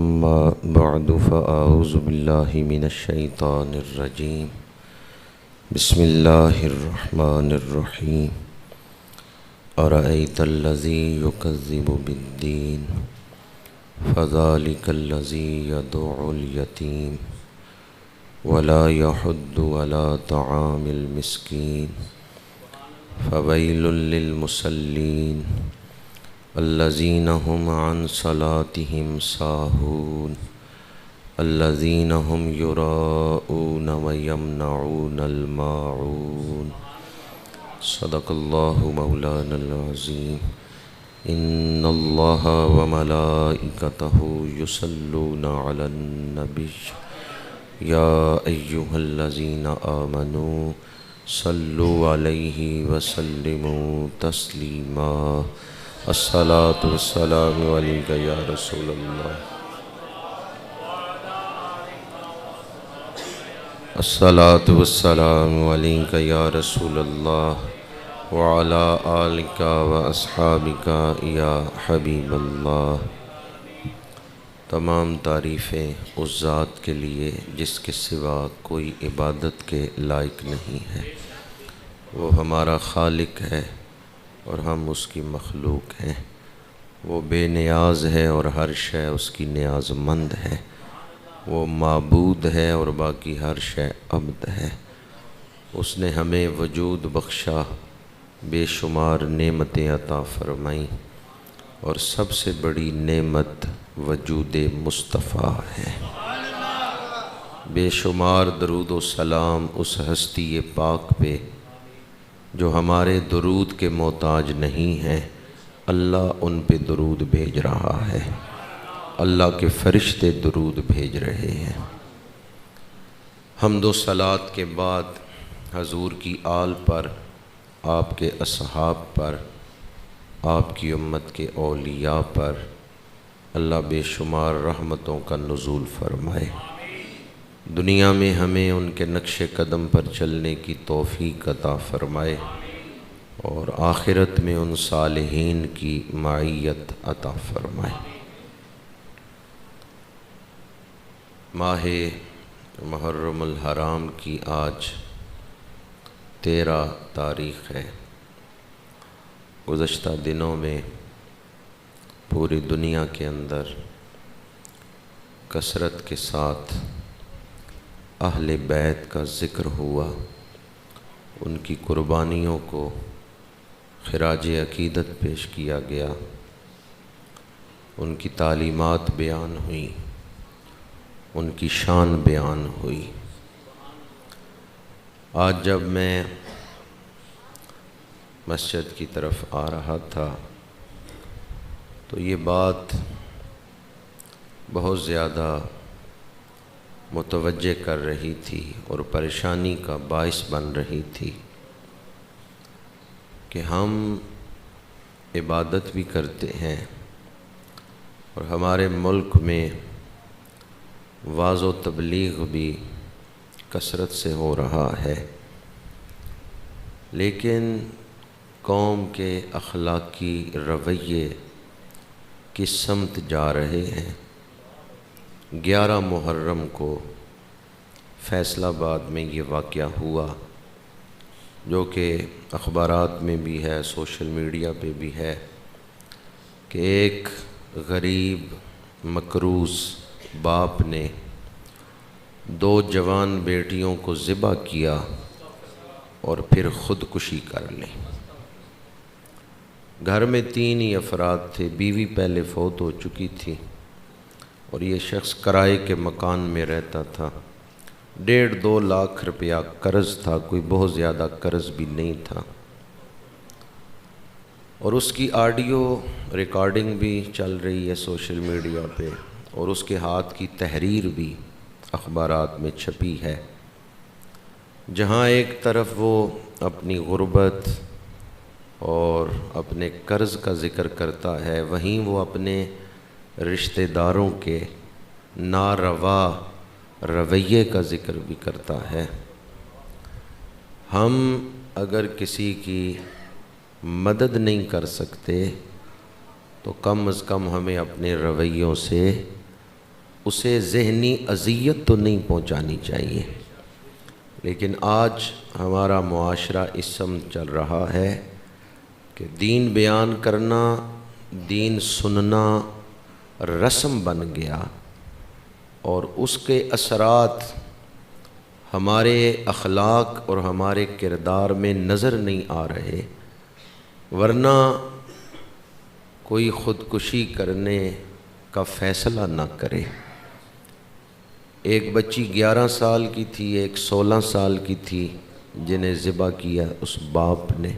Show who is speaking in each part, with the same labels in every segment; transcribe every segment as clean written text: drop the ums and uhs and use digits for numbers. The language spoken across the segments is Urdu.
Speaker 1: أما بعد فأعوذ بالله من الشيطان الرجيم بسم الله الرحمن الرحيم أرأيت الذي يكذب بالدين فذلك الذي يدعو اليتيم ولا يحض على طعام المسكين فويل للمصلين الذين هم عن صلاتهم ساهون الذين هم يراءون ويمنعون الماعون صدق الله مولانا العظيم إن الله وملائكته يصلون على النبي يا أيها الذين آمنوا صلوا عليه وسلموا تسليما الصلاة والسلام عليك يا رسول الله الصلاة والسلام عليك يا رسول الله وعلى آلك وأصحابك يا حبيب اللہ۔ تمام تعریفیں اس ذات کے لیے جس کے سوا کوئی عبادت کے لائق نہیں ہے۔ وہ ہمارا خالق ہے اور ہم اس کی مخلوق ہیں۔ وہ بے نیاز ہے اور ہر شے اس کی نیاز مند ہے۔ وہ معبود ہے اور باقی ہر شے عبد ہے۔ اس نے ہمیں وجود بخشا، بے شمار نعمتیں عطا فرمائیں، اور سب سے بڑی نعمت وجود مصطفیٰ ہے۔ بے شمار درود و سلام اس ہستی پاک پہ جو ہمارے درود کے محتاج نہیں ہیں۔ اللہ ان پہ درود بھیج رہا ہے، اللہ کے فرشتے درود بھیج رہے ہیں۔ حمد و صلوات کے بعد حضور کی آل پر، آپ کے اصحاب پر، آپ کی امت کے اولیاء پر اللہ بے شمار رحمتوں کا نزول فرمائے۔ دنیا میں ہمیں ان کے نقش قدم پر چلنے کی توفیق عطا فرمائے، اور آخرت میں ان صالحین کی معیت عطا فرمائے۔ ماہ محرم الحرام کی آج 13 تاریخ ہے۔ گزشتہ دنوں میں پوری دنیا کے اندر کثرت کے ساتھ اہل بیت کا ذکر ہوا، ان کی قربانیوں کو خراج عقیدت پیش کیا گیا، ان کی تعلیمات بیان ہوئیں، ان کی شان بیان ہوئی۔ آج جب میں مسجد کی طرف آ رہا تھا تو یہ بات بہت زیادہ متوجہ کر رہی تھی اور پریشانی کا باعث بن رہی تھی کہ ہم عبادت بھی کرتے ہیں اور ہمارے ملک میں وعظ و تبلیغ بھی کثرت سے ہو رہا ہے، لیکن قوم کے اخلاقی رویے کس سمت جا رہے ہیں۔ 11 محرم کو فیصل آباد میں یہ واقعہ ہوا، جو کہ اخبارات میں بھی ہے، سوشل میڈیا پہ بھی ہے، کہ ایک غریب مکروز باپ نے 2 جوان بیٹیوں کو ذبح کیا اور پھر خودکشی کر لی۔ گھر میں 3 ہی افراد تھے، بیوی پہلے فوت ہو چکی تھی اور یہ شخص کرائے کے مکان میں رہتا تھا۔ 1.5-2 لاکھ روپیہ قرض تھا، کوئی بہت زیادہ قرض بھی نہیں تھا، اور اس کی آڈیو ریکارڈنگ بھی چل رہی ہے سوشل میڈیا پہ، اور اس کے ہاتھ کی تحریر بھی اخبارات میں چھپی ہے، جہاں ایک طرف وہ اپنی غربت اور اپنے قرض کا ذکر کرتا ہے، وہیں وہ اپنے رشتہ داروں کے ناروا رویے کا ذکر بھی کرتا ہے۔ ہم اگر کسی کی مدد نہیں کر سکتے تو کم از کم ہمیں اپنے رویوں سے اسے ذہنی اذیت تو نہیں پہنچانی چاہیے، لیکن آج ہمارا معاشرہ اس سمت چل رہا ہے کہ دین بیان کرنا، دین سننا رسم بن گیا، اور اس کے اثرات ہمارے اخلاق اور ہمارے کردار میں نظر نہیں آ رہے، ورنہ کوئی خودکشی کرنے کا فیصلہ نہ کرے۔ ایک بچی 11 سال کی تھی، ایک 16 سال کی تھی، جنہیں ذبح کیا اس باپ نے۔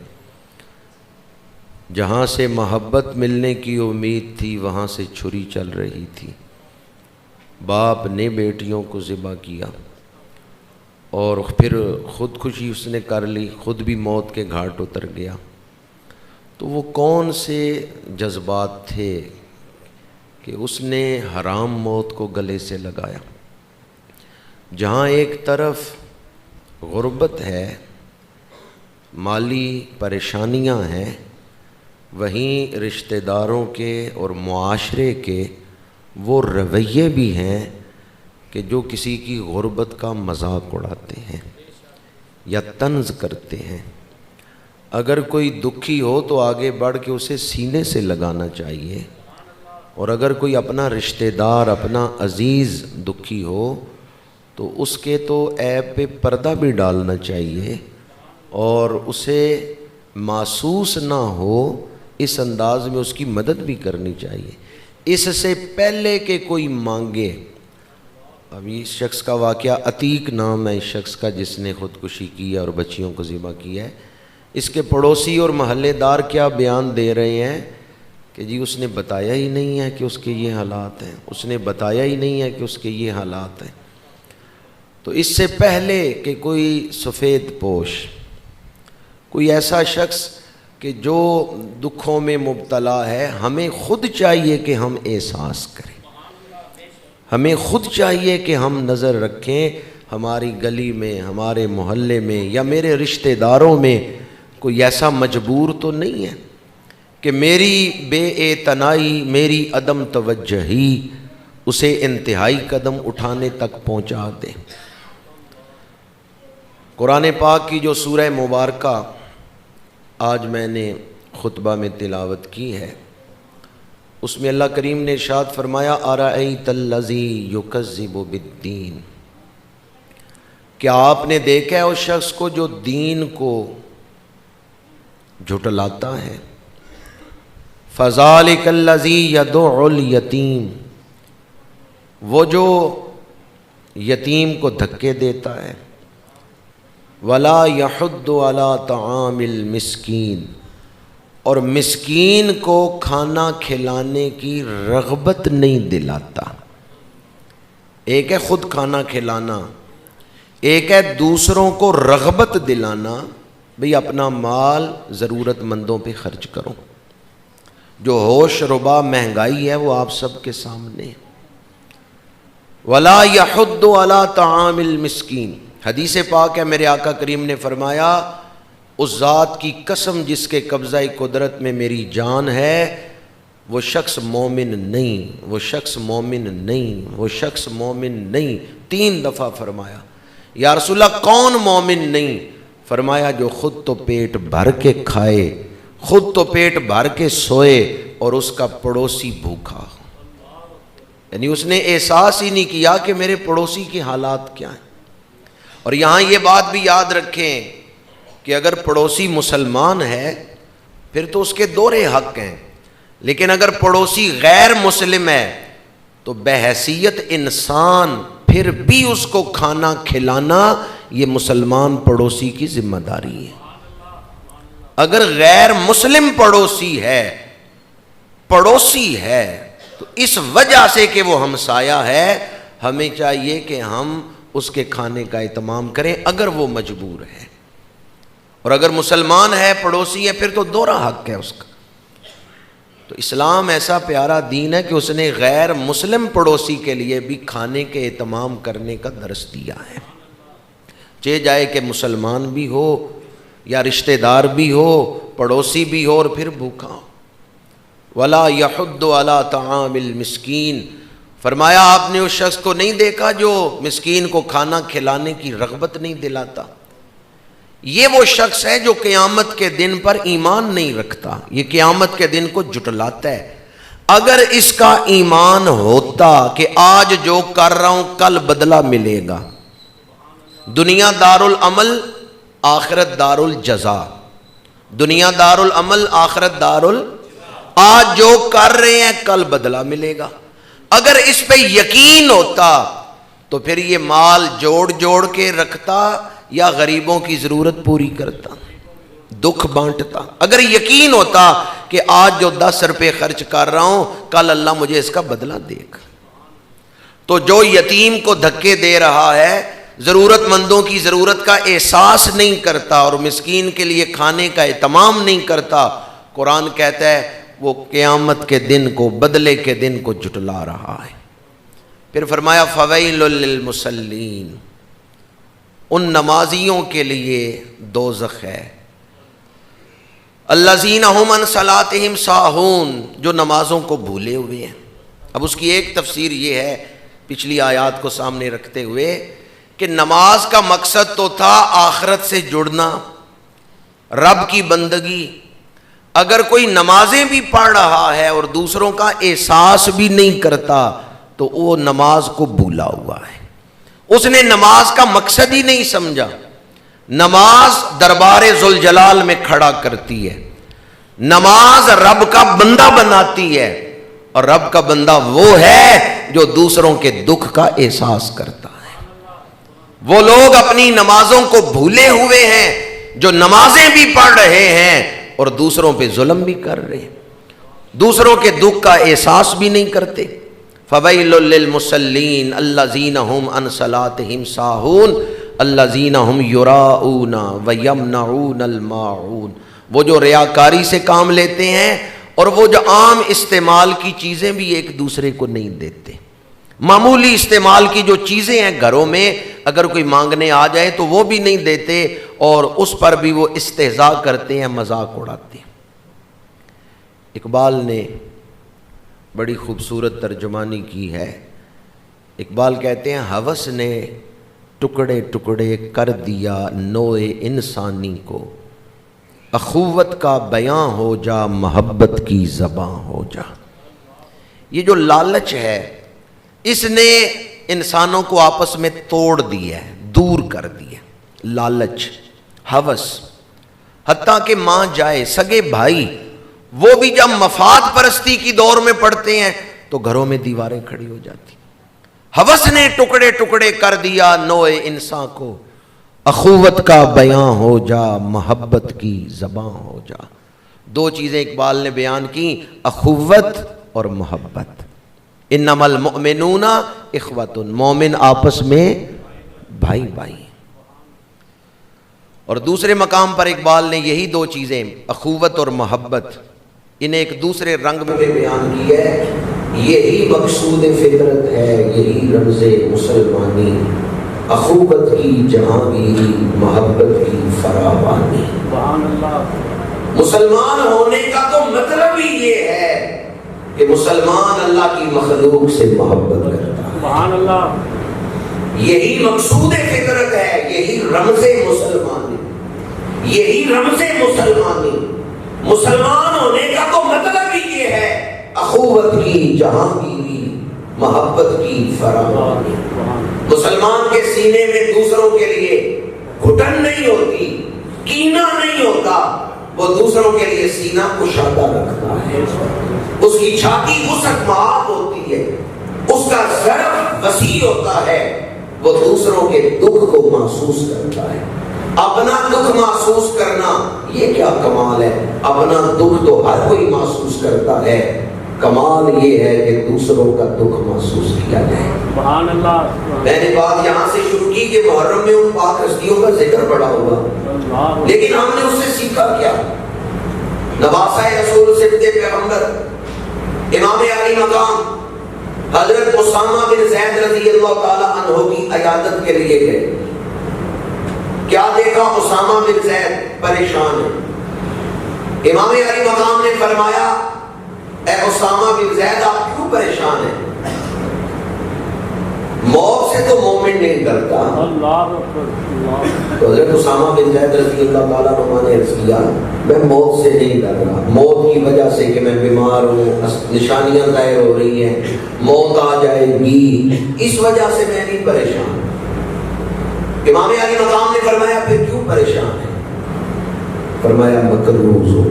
Speaker 1: جہاں سے محبت ملنے کی امید تھی وہاں سے چھری چل رہی تھی۔ باپ نے بیٹیوں کو ذبح کیا اور پھر خودکشی اس نے کر لی، خود بھی موت کے گھاٹ اتر گیا۔ تو وہ کون سے جذبات تھے کہ اس نے حرام موت کو گلے سے لگایا؟ جہاں ایک طرف غربت ہے، مالی پریشانیاں ہیں، وہیں رشتہ داروں کے اور معاشرے کے وہ رویے بھی ہیں کہ جو کسی کی غربت کا مذاق اڑاتے ہیں یا طنز کرتے ہیں۔ اگر کوئی دکھی ہو تو آگے بڑھ کے اسے سینے سے لگانا چاہیے، اور اگر کوئی اپنا رشتہ دار، اپنا عزیز دکھی ہو تو اس کے تو عیب پہ پردہ بھی ڈالنا چاہیے، اور اسے محسوس نہ ہو اس انداز میں اس کی مدد بھی کرنی چاہیے، اس سے پہلے کہ کوئی مانگے۔ ابھی اس شخص کا واقعہ، عتیق نام ہے اس شخص کا جس نے خودکشی کی ہے اور بچیوں کو ذبح کیا ہے، اس کے پڑوسی اور محلے دار کیا بیان دے رہے ہیں کہ جی اس نے بتایا ہی نہیں ہے کہ اس کے یہ حالات ہیں، اس نے بتایا ہی نہیں ہے کہ اس کے یہ حالات ہیں۔ تو اس سے پہلے کہ کوئی سفید پوش، کوئی ایسا شخص کہ جو دکھوں میں مبتلا ہے، ہمیں خود چاہیے کہ ہم احساس کریں، ہمیں خود چاہیے کہ ہم نظر رکھیں ہماری گلی میں، ہمارے محلے میں یا میرے رشتہ داروں میں کوئی ایسا مجبور تو نہیں ہے کہ میری بے اعتنائی، میری عدم توجہی اسے انتہائی قدم اٹھانے تک پہنچا دے۔ قرآن پاک کی جو سورہ مبارکہ آج میں نے خطبہ میں تلاوت کی ہے، اس میں اللہ کریم نے ارشاد فرمایا ارأیت الذی یکذب بالدین، کیا آپ نے دیکھا ہے اس شخص کو جو دین کو جھٹلاتا ہے؟ فذلک الذی یدع الیتیم، وہ جو یتیم کو دھکے دیتا ہے، ولا یحض علی طعام المسکین، اور مسکین کو کھانا کھلانے کی رغبت نہیں دلاتا۔ ایک ہے خود کھانا کھلانا، ایک ہے دوسروں کو رغبت دلانا، بھئی اپنا مال ضرورت مندوں پہ خرچ کرو۔ جو ہوش ربا مہنگائی ہے وہ آپ سب کے سامنے۔ ولا یحض علی طعام المسکین، حدیث پاک ہے، میرے آقا کریم نے فرمایا اس ذات کی قسم جس کے قبضہ قدرت میں میری جان ہے، وہ شخص مومن نہیں، وہ شخص مومن نہیں، وہ شخص مومن نہیں، 3 دفعہ فرمایا۔ یا رسول اللہ کون مومن نہیں؟ فرمایا جو خود تو پیٹ بھر کے کھائے، خود تو پیٹ بھر کے سوئے اور اس کا پڑوسی بھوکا، یعنی اس نے احساس ہی نہیں کیا کہ میرے پڑوسی کے حالات کیا ہیں۔ اور یہاں یہ بات بھی یاد رکھیں کہ اگر پڑوسی مسلمان ہے پھر تو اس کے دوہرے حق ہیں، لیکن اگر پڑوسی غیر مسلم ہے تو بحیثیت انسان پھر بھی اس کو کھانا کھلانا یہ مسلمان پڑوسی کی ذمہ داری ہے۔ اگر غیر مسلم پڑوسی ہے تو اس وجہ سے کہ وہ ہمسایہ ہے، ہمیں چاہیے کہ ہم اس کے کھانے کا اہتمام کریں اگر وہ مجبور ہے، اور اگر مسلمان ہے، پڑوسی ہے، پھر تو دوہرا حق ہے اس کا۔ تو اسلام ایسا پیارا دین ہے کہ اس نے غیر مسلم پڑوسی کے لیے بھی کھانے کے اہتمام کرنے کا درس دیا ہے، چاہے جائے کہ مسلمان بھی ہو یا رشتہ دار بھی ہو، پڑوسی بھی ہو اور پھر بھوکا ہو۔ ولا یحض علی طعام المسکین فرمایا آپ نے اس شخص کو نہیں دیکھا جو مسکین کو کھانا کھلانے کی رغبت نہیں دلاتا؟ یہ وہ شخص ہے جو قیامت کے دن پر ایمان نہیں رکھتا، یہ قیامت کے دن کو جھٹلاتا ہے۔ اگر اس کا ایمان ہوتا کہ آج جو کر رہا ہوں کل بدلہ ملے گا، دنیا دار العمل آخرت دار الجزا، دنیا دار العمل آخرت آج جو کر رہے ہیں کل بدلہ ملے گا، اگر اس پہ یقین ہوتا تو پھر یہ مال جوڑ جوڑ کے رکھتا یا غریبوں کی ضرورت پوری کرتا، دکھ بانٹتا۔ اگر یقین ہوتا کہ آج جو 10 روپے خرچ کر رہا ہوں کل اللہ مجھے اس کا بدلہ دے گا۔ تو جو یتیم کو دھکے دے رہا ہے، ضرورت مندوں کی ضرورت کا احساس نہیں کرتا اور مسکین کے لیے کھانے کا اہتمام نہیں کرتا، قرآن کہتا ہے وہ قیامت کے دن کو، بدلے کے دن کو جھٹلا رہا ہے۔ پھر فرمایا فویل للمصلین، ان نمازیوں کے لیے دوزخ ہے، الذین ھم عن صلاتہم ساہون، جو نمازوں کو بھولے ہوئے ہیں۔ اب اس کی ایک تفسیر یہ ہے پچھلی آیات کو سامنے رکھتے ہوئے کہ نماز کا مقصد تو تھا آخرت سے جڑنا، رب کی بندگی۔ اگر کوئی نمازیں بھی پڑھ رہا ہے اور دوسروں کا احساس بھی نہیں کرتا تو وہ نماز کو بھولا ہوا ہے، اس نے نماز کا مقصد ہی نہیں سمجھا۔ نماز دربار ذوالجلال میں کھڑا کرتی ہے، نماز رب کا بندہ بناتی ہے، اور رب کا بندہ وہ ہے جو دوسروں کے دکھ کا احساس کرتا ہے۔ وہ لوگ اپنی نمازوں کو بھولے ہوئے ہیں جو نمازیں بھی پڑھ رہے ہیں اور دوسروں پہ ظلم بھی کر رہے ہیں، دوسروں کے دکھ کا احساس بھی نہیں کرتے۔ فویل للمصلین الذین ھم عن صلاتہم ساہون الذین ھم یراؤون ویمنعون الماعون، وہ جو ریاکاری سے کام لیتے ہیں اور وہ جو عام استعمال کی چیزیں بھی ایک دوسرے کو نہیں دیتے۔ معمولی استعمال کی جو چیزیں ہیں گھروں میں اگر کوئی مانگنے آ جائے تو وہ بھی نہیں دیتے، اور اس پر بھی وہ استہزاء کرتے ہیں، مذاق اڑاتے ہیں۔ اقبال نے بڑی خوبصورت ترجمانی کی ہے۔ اقبال کہتے ہیں ہوس نے ٹکڑے ٹکڑے کر دیا نوع انسانی کو، اخوت کا بیاں ہو جا محبت کی زباں ہو جا۔ یہ جو لالچ ہے اس نے انسانوں کو آپس میں توڑ دیا ہے، دور کر دیا۔ لالچ، ہوس، حتیٰ کہ ماں جائے، سگے بھائی، وہ بھی جب مفاد پرستی کی دور میں پڑتے ہیں تو گھروں میں دیواریں کھڑی ہو جاتی۔ ہوس نے ٹکڑے ٹکڑے کر دیا نوع انسان کو، اخوت کا بیاں ہو جا محبت کی زباں ہو جا۔ دو چیزیں اقبال نے بیان کی، اخوت اور محبت۔ انما المؤمنون اخوۃ، مومن آپس میں بھائی بھائی۔ اور دوسرے مقام پر اقبال نے یہی دو چیزیں، اخوت اور محبت، انہیں ایک دوسرے رنگ میں بیان کی ہے۔ یہی مقصود فطرت ہے، یہی رمز مسلمانی، اخوت کی جہانگیری، محبت کی فراوانی۔ مسلمان ہونے کا تو مطلب ہی یہ ہے کہ مسلمان اللہ کی مخلوق سے محبت کرتا ہے۔ سبحان اللہ، یہی مقصود فطرت ہے، یہی رمز مسلمانی، یہی رمز مسلمانی۔ مسلمان ہونے کا تو مطلب ہی یہ ہے اخوت کی جہانگیری، محبت کی فراوانی۔ مسلمان کے سینے میں دوسروں کے لیے گھٹن نہیں ہوتی، کینہ نہیں ہوتا، وہ دوسروں کے لیے سینہ کشادہ رکھتا ہے، اس کی چھاتی وسعت معاف ہوتی ہے، اس کا ظرف وسیع ہوتا ہے، وہ دوسروں کے دکھ کو محسوس کرتا ہے۔ اپنا دکھ محسوس کرنا یہ کیا کمال ہے، اپنا دکھ تو ہر کوئی محسوس کرتا ہے، کمال یہ ہے کہ دوسروں کا دکھ محسوس کیا جائے۔ سبحان اللہ۔ میں نے بات یہاں سے شروع کی کہ محرم میں ان پاک ہستیوں کا ذکر پڑا ہوگا، لیکن ہم نے اس سے سیکھا کیا؟ نواسہ رسول صفت پیغمبر امام علی مقام حضرت اسامہ بن زید رضی اللہ تعالی عنہ کی عیادت کے لیے گئے۔ کیا دیکھا؟ اسامہ بن زید پریشان ہے۔ امام علی مقام نے فرمایا اے اسامہ بن زید آپ کیوں پریشان ہیں؟
Speaker 2: موت سے تو مومن نہیں ڈرتا. تو حضرت اسامہ بن زید رضی اللہ تعالیٰ عنہ نے عرض کیا میں موت سے نہیں ڈر رہا، موت کی وجہ سے کہ میں بیمار ہوں، نشانیاں ظاہر ہو رہی ہیں، موت آ جائے گی، اس وجہ سے میں نہیں پریشان. امام علی مقام نے فرمایا پھر کیوں پریشان ہے؟ فرمایا مقروض ہو،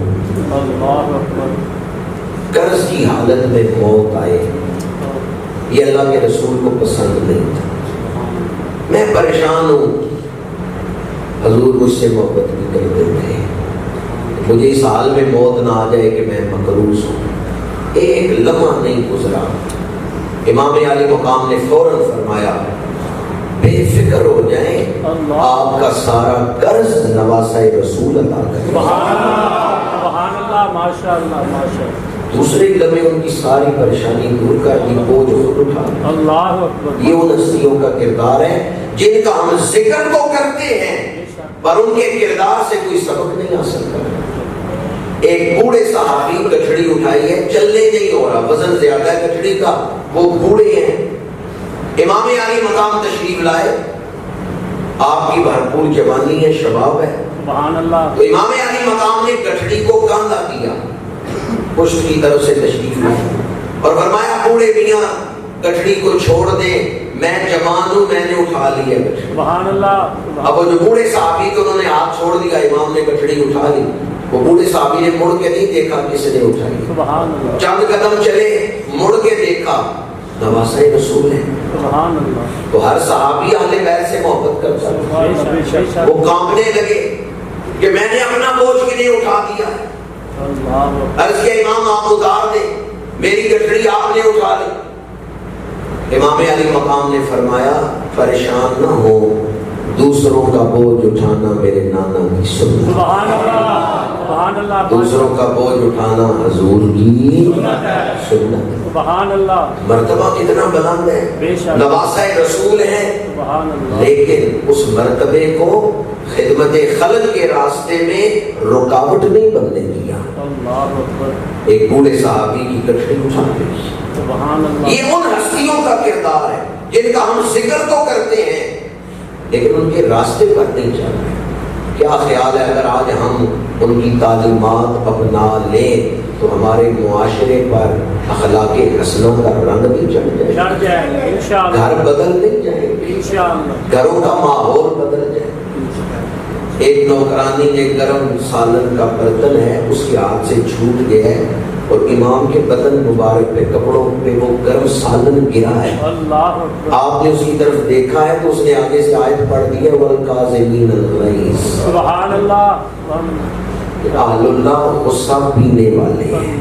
Speaker 2: قرض کی حالت میں موت آئے، یہ اللہ کے رسول کو پسند نہیں تھا. میں پریشان ہوں، حضور مجھ سے محبت بھی کرتے تھے، مجھے اس حال میں موت نہ آ جائے کہ میں مقروض ہوں. ایک لمحہ نہیں گزرا، امام علی مقام نے فوراً فرمایا بے فکر ہو جائیں، آپ کا سارا قرض نواسہ رسول ادا کریں.
Speaker 3: سبحان اللہ، ماشاء اللہ، ماشاء اللہ.
Speaker 2: دوسرے لمحے ان کی ساری پریشانی دور کر دی، بوجھ خود اٹھا.
Speaker 3: اللہ اکبر.
Speaker 2: یہ ان ہستیوں کا کردار ہے جن کا ہم ذکر تو کرتے ہیں پر ان کے کردار سے کوئی سبق نہیں حاصل کرتا. ایک بوڑھے صحابی گٹھڑی اٹھائی ہے، چلنے نہیں ہو رہا، وزن زیادہ ہے گٹھڑی کا، وہ بوڑھے ہیں. امام علی مقام تشریف لائے، آپ کی بھرپور جوانی ہے، شباب ہے.
Speaker 3: سبحان اللہ.
Speaker 2: تو امام علی مقام نے گٹھڑی کو کاندھا کیا، پشت کی طرف سے تشریف لائے اور فرمایا بوڑھے میاں گٹھڑی کو چھوڑ دیں، میں جوان ہوں، میں نے اٹھا لی ہے گٹھڑی.
Speaker 3: سبحان اللہ.
Speaker 2: اب وہ جو بوڑھے صحابی تھے انہوں نے ہاتھ چھوڑ دیا، امام نے گٹھڑی اٹھا لی. وہ بوڑھے صحابی نے مڑ کے نہیں دیکھا کس نے اٹھائی.
Speaker 3: سبحان اللہ.
Speaker 2: چند قدم چلے، مڑ کے دیکھا نواسہ رسول ہے.
Speaker 3: سبحان اللہ.
Speaker 2: تو ہر صحابی اہل بیت سے محبت کرتا ہے. وہ کانپنے لگے کہ میں نے اپنا بوجھ کی نہیں اٹھا دیا. عرض کیا امام آپ اتار دیں، میری گٹھڑی آپ نے اٹھا لی. امام علی مقام نے فرمایا پریشان نہ ہو، دوسروں کا بوجھ اٹھانا میرے نانا کی سنت.
Speaker 3: سبحان اللہ، سبحان اللہ.
Speaker 2: دوسروں کا بوجھ اٹھانا حضور کی سنت.
Speaker 3: سبحان اللہ.
Speaker 2: مرتبہ کتنا بلند ہے، نواسہ رسول ہے،
Speaker 3: سبحان اللہ.
Speaker 2: لیکن اس مرتبے کو خدمت خلق کے راستے میں رکاوٹ نہیں بننے دیا.
Speaker 3: اللہ اکبر.
Speaker 2: ایک بوڑھے صحابی کی گٹھڑی اٹھا لی.
Speaker 3: سبحان اللہ.
Speaker 2: یہ ان ہستیوں کا کردار ہے جن کا ہم ذکر تو کرتے ہیں لیکن ان کے راستے پر نہیں چل رہے. کیا خیال ہے اگر آج ہم ان کی تعلیمات اپنا لیں تو ہمارے معاشرے پر اخلاق حسنہ کا رنگ بھی چڑھ جائے،
Speaker 3: انشاءاللہ.
Speaker 2: گھر بدل نہیں جائیں گے،
Speaker 3: انشاءاللہ.
Speaker 2: گھروں کا ماحول بدل جائے. ایک نوکرانی ایک گرم سالن کا برتن ہے، اس کے ہاتھ سے چھوٹ گیا ہے اور امام کے بدن مبارک پہ کپڑوں پہ وہ گرم سالن گرا ہے. آپ نے اس کی طرف دیکھا ہے تو اس نے آگے سے آیت پڑھ دی ہے والکاظمین الغیظ.
Speaker 3: سبحان اللہ.
Speaker 2: اہل اللہ غصہ پینے والے ہیں.